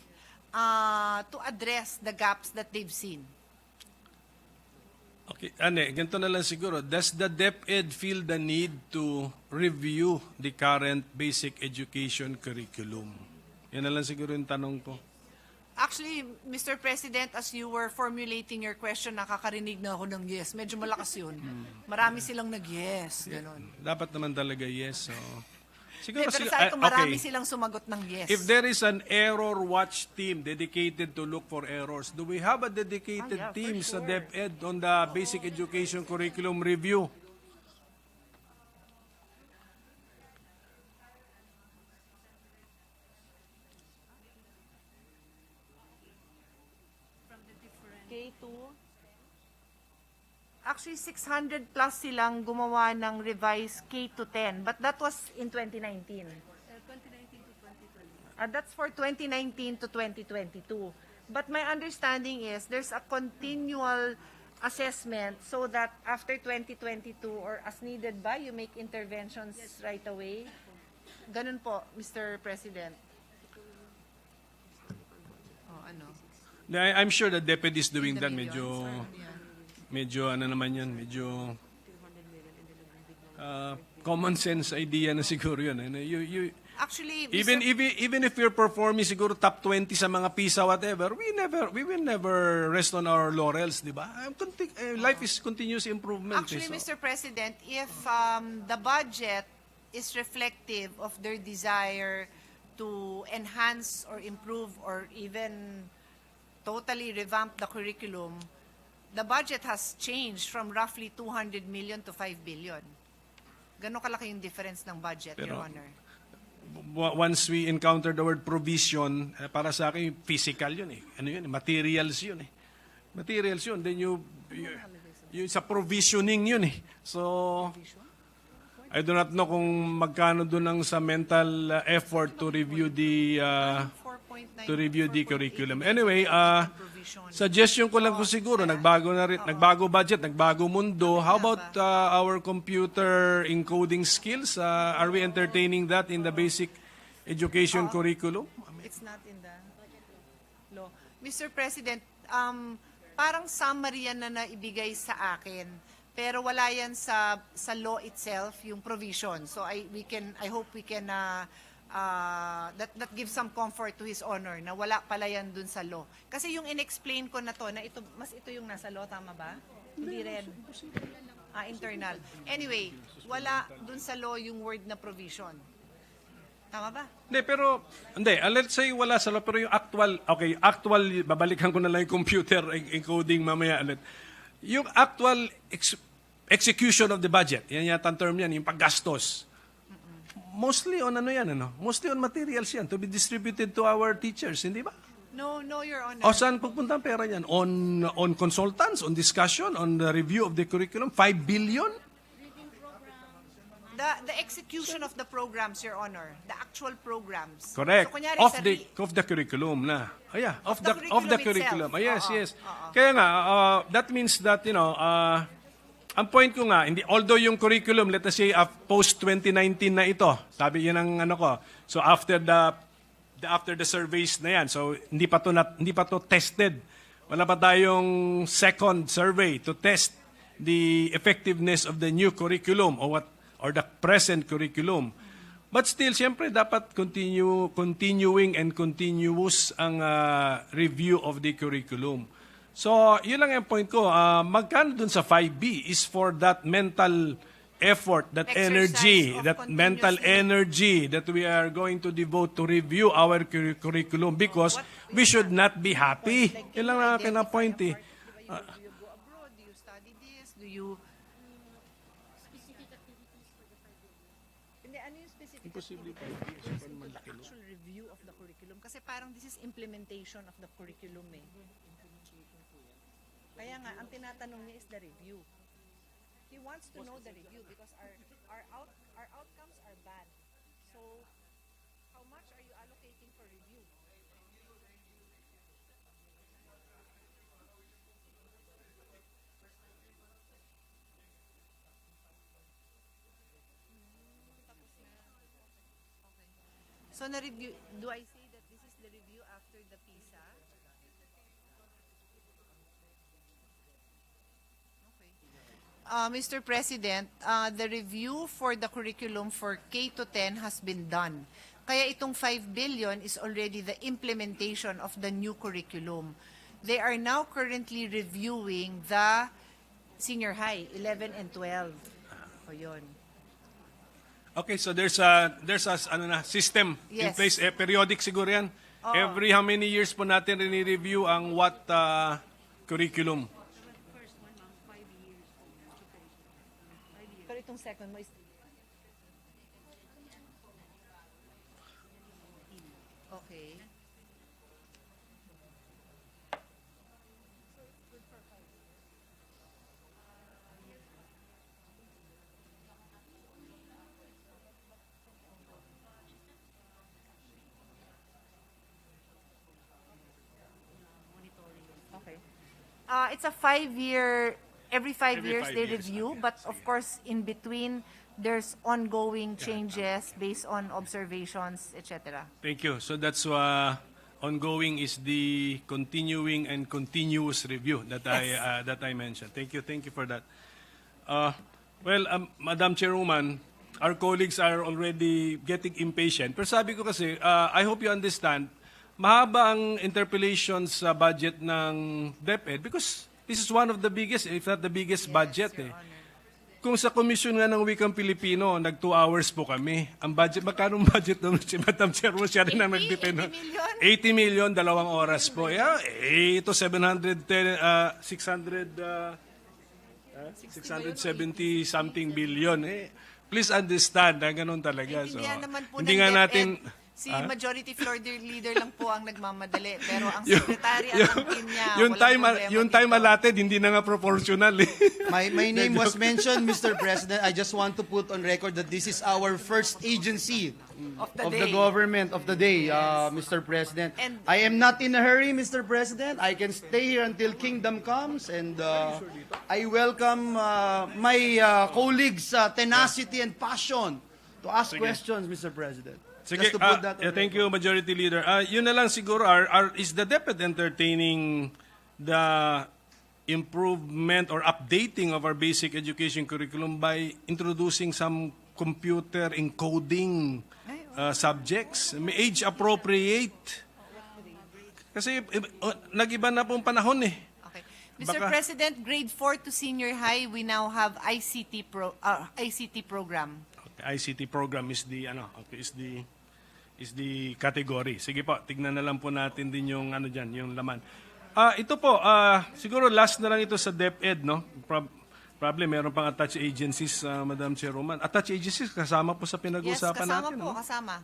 to address the gaps that they've seen. Okay, ganito na lang siguro. Does the DepEd feel the need to review the current basic education curriculum? Yan na lang siguro yung tanong ko. Actually, Mr. President, as you were formulating your question, nakakarinig na ako ng yes. Medyo malakas yun. Marami silang nag-yes. Ganon. Dapat naman talaga yes. So. Pero Siguro, sa ito, marami okay. silang sumagot ng yes. If there is an error watch team dedicated to look for errors, do we have a dedicated yeah, for team sa sure. DepEd on the basic education curriculum review? K2. Actually, 600 plus silang gumawa ng revised K to 10, but that was in 2019. 2019 to 2020. That's for 2019 to 2022. But my understanding is there's a continual assessment so that after 2022 or as needed ba, you make interventions right away. Ganun po, Mr. President. Oh, ano? I'm sure the DepEd is doing In the that. Medyo ano naman yan, medyo common sense idea na siguro yun. Ano, Actually, even if you're performing siguro top 20 sa mga PISA whatever, we will never rest on our laurels, di ba? Life is continuous improvement. Actually, so. Mr. President, if the budget is reflective of their desire to enhance or improve or even totally revamp the curriculum, the budget has changed from roughly 200 million to 5 billion. Ganon kalaki yung difference ng budget, Your Pero- Honor. Once we encounter the word provision, para sa akin, physical yun eh. Ano yun? Materials yun eh. Materials yun. Then you sa provisioning yun eh. So, I do not know kung magkano doon ang sa mental effort to review the 4.9, curriculum. Anyway, provision. suggestion ko lang po siguro, nagbago budget, nagbago mundo. How about our computer encoding skills? Are we entertaining that in the basic education curriculum? It's not in the law. Mr. President, parang summary yan na naibigay sa akin, pero wala yan sa law itself, yung provision. So I hope we can that gives some comfort to His Honor na wala pala yan dun sa law. Kasi yung in-explain ko na to, na ito yung nasa law, tama ba? Hindi rin. Internal. Anyway, wala dun sa law yung word na provision. Tama ba? Hindi, let's say wala sa law, pero yung actual, babalikan ko na lang yung computer encoding mamaya ulit. Yung actual execution of the budget, yan yata ang term yan, yung paggastos. Mostly on Mostly on materials yan to be distributed to our teachers, hindi ba? No, Your Honor. O saan pupunta ang pera niyan? On consultants, on discussion, on the review of the curriculum? 5 billion? The execution of the programs, Your Honor. The actual programs. Correct. So, kunyari, Of sa the curriculum na. Oh, yeah, of the curriculum curriculum. itself. Ah, yes, Oo, yes. oo. Kaya nga, that means that, ang point ko nga, although yung curriculum, let us say, post 2019 na ito, sabi yun ang ano ko. So after the surveys na yan, so hindi pa to tested. Wala pa tayong second survey to test the effectiveness of the new curriculum or the present curriculum. But still, siyempre, dapat continuing and continuous ang review of the curriculum. So, yun lang yung point ko. Magkano dun sa 5B is for that mental effort, that Exercise energy, of that mental continuously- energy that we are going to devote to review our curriculum because we should not be happy. Yun lang ang akin na point eh. Do you go abroad? Do you study this? Do you... Hindi, ano yung specific activities? The actual review of the curriculum. Kasi parang this is implementation of the curriculum eh. Kaya nga, ang tinatanong niya is the review. He wants to know the review because our outcomes are bad. So, how much are you allocating for review? So, na-review, do I say that this is the review after the PISA? Mr. President, the review for the curriculum for K to 10 has been done. Kaya itong 5 billion is already the implementation of the new curriculum. They are now currently reviewing the senior high, 11 and 12. O yun. Okay, so there's a system in Yes. place. Periodic siguro yan. Every how many years po natin rini-review ang what curriculum? Pero itong second mo is... Okay. Okay. It's a 5-year, every 5 Every years 5 they years, review, okay, but of course in between there's ongoing changes based on observations, etc. Thank you. So that's ongoing is the continuing and continuous review that I mentioned. Thank you for that. Madam Chairwoman, our colleagues are already getting impatient. Pero sabi ko kasi, I hope you understand, mahaba ang interpellations sa budget ng DepEd because this is one of the biggest, if not the biggest budget eh. Kung sa komisyon nga ng Wikang Pilipino, nag 2 hours po kami. Ang budget, magkano ang budget doon? Si Madam Chairman, siya rin ang 80 nag-depend. 80 80 million, million? 2 oras po. Yeah, ito 670 something billion. Please understand, ganun talaga. So, Hindi naman po hindi ng nga DepEd. natin... Si Majority Floor Leader lang po ang nagmamadali. Pero ang Secretary at ang team niya, yung walang time, problema yung time dito. allotted, hindi na nga proportional eh. My name was mentioned, Mr. President. I just want to put on record that this is our first agency Of the of day. the government of the day, Mr. President. And- I am not in a hurry, Mr. President. I can stay here until kingdom comes, and I welcome my colleagues' tenacity and passion to ask questions, Mr. President. Sige, Just to put that on thank record. you, Majority Leader. Yun na lang siguro, is the DepEd entertaining the improvement or updating of our basic education curriculum by introducing some computer encoding subjects? May age appropriate. Kasi nag-iba na pong panahon eh. Okay. Mr. Baka- President, grade 4 to senior high, we now have ICT program. Okay, ICT program is the is the category. Sige po, tignan na lang po natin din yung ano diyan, yung laman. Ito po, siguro last na lang ito sa DepEd, no? Probably meron pang attached agencies, Madam Chairwoman. Attached agencies kasama po sa Yes, pinag-uusapan kasama natin, po, no? kasama.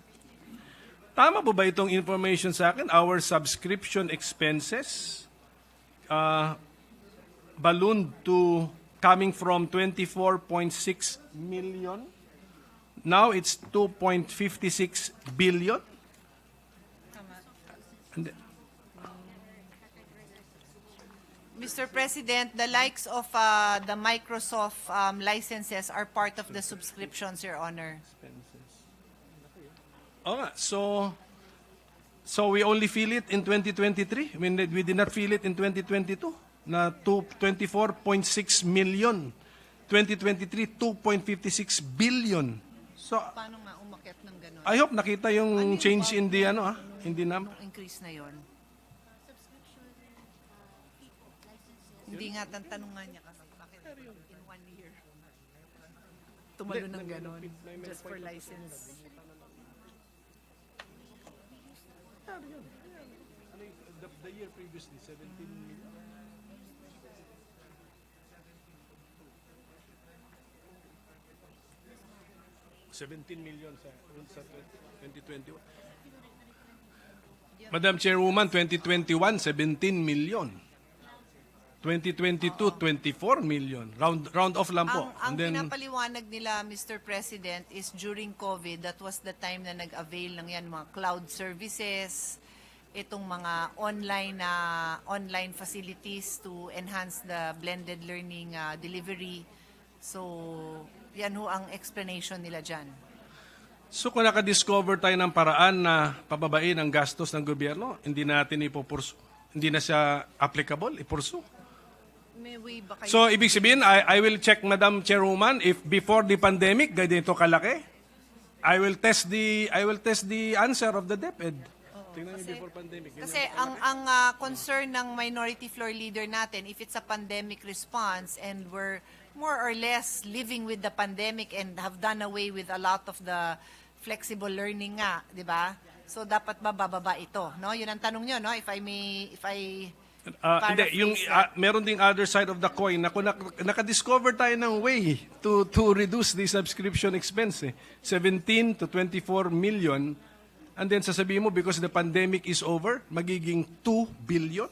Tama po ba itong information sa akin? Our subscription expenses ballooned to coming from 24.6 million. Now it's 2.56 billion. And Mr. President, the likes of the Microsoft licenses are part of the subscriptions, Your Honor. oh, nga, so we only feel it in 2023. I mean, we did not feel it in 2022 na 24.6 million. 2023, 2.56 billion. So, Paano nga umakyat ng gano'n? I hope nakita yung change in the, in the number. Increase na yon. Hindi nga, tanong nga niya kasi bakit in 1 year tumalo ng gano'n just for license. The year previously, 17 million. $17 million sa 2021. Madam Chairwoman, 2021, 17 million. 2022, 24 million. Round off lang po. Ang And then, pinapaliwanag nila, Mr. President, is during COVID, that was the time na nag-avail ng yan, mga cloud services, itong mga online facilities to enhance the blended learning delivery. So, yan ho ang explanation nila dyan. so kung nakadiscover tayo ng paraan na pababain ang gastos ng gobyerno, hindi natin ipupursu. Hindi na siya applicable, ipursu. May way ba kayo? So, ibig sabihin, I will check, Madam Chairwoman, if before the pandemic, ganito kalaki, I will test the answer of the DepEd. Tingnan niyo before pandemic. Kasi ang concern ng minority floor leader natin, if it's a pandemic response and we're more or less living with the pandemic and have done away with a lot of the flexible learning nga, di ba? So dapat ba bababa ito, no? Yun ang tanong niyo, no? If I Hindi, yung meron ding other side of the coin na kung nakadiscover tayo ng way to reduce the subscription expense, 17 to 24 million, and then sasabihin mo because the pandemic is over, magiging 2 billion?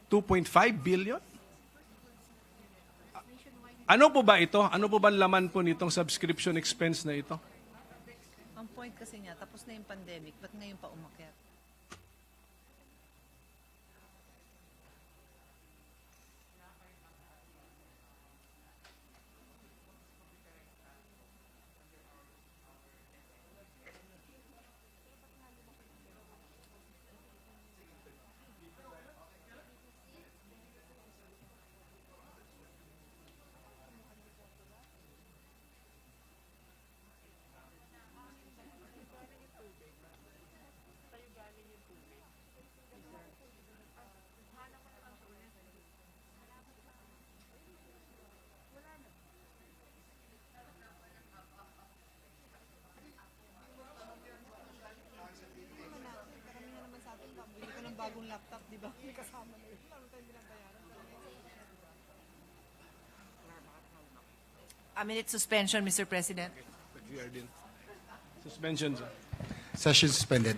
2.5 billion? Ano po ba ito? Ano po ba laman po nitong subscription expense na ito? ang point kasi niya, tapos na yung pandemic, ba't ngayon pa umakyat? Bagong laptop, di ba? May kasama na yun. A minute suspension, Mr. President. Suspension, sir. Session suspended.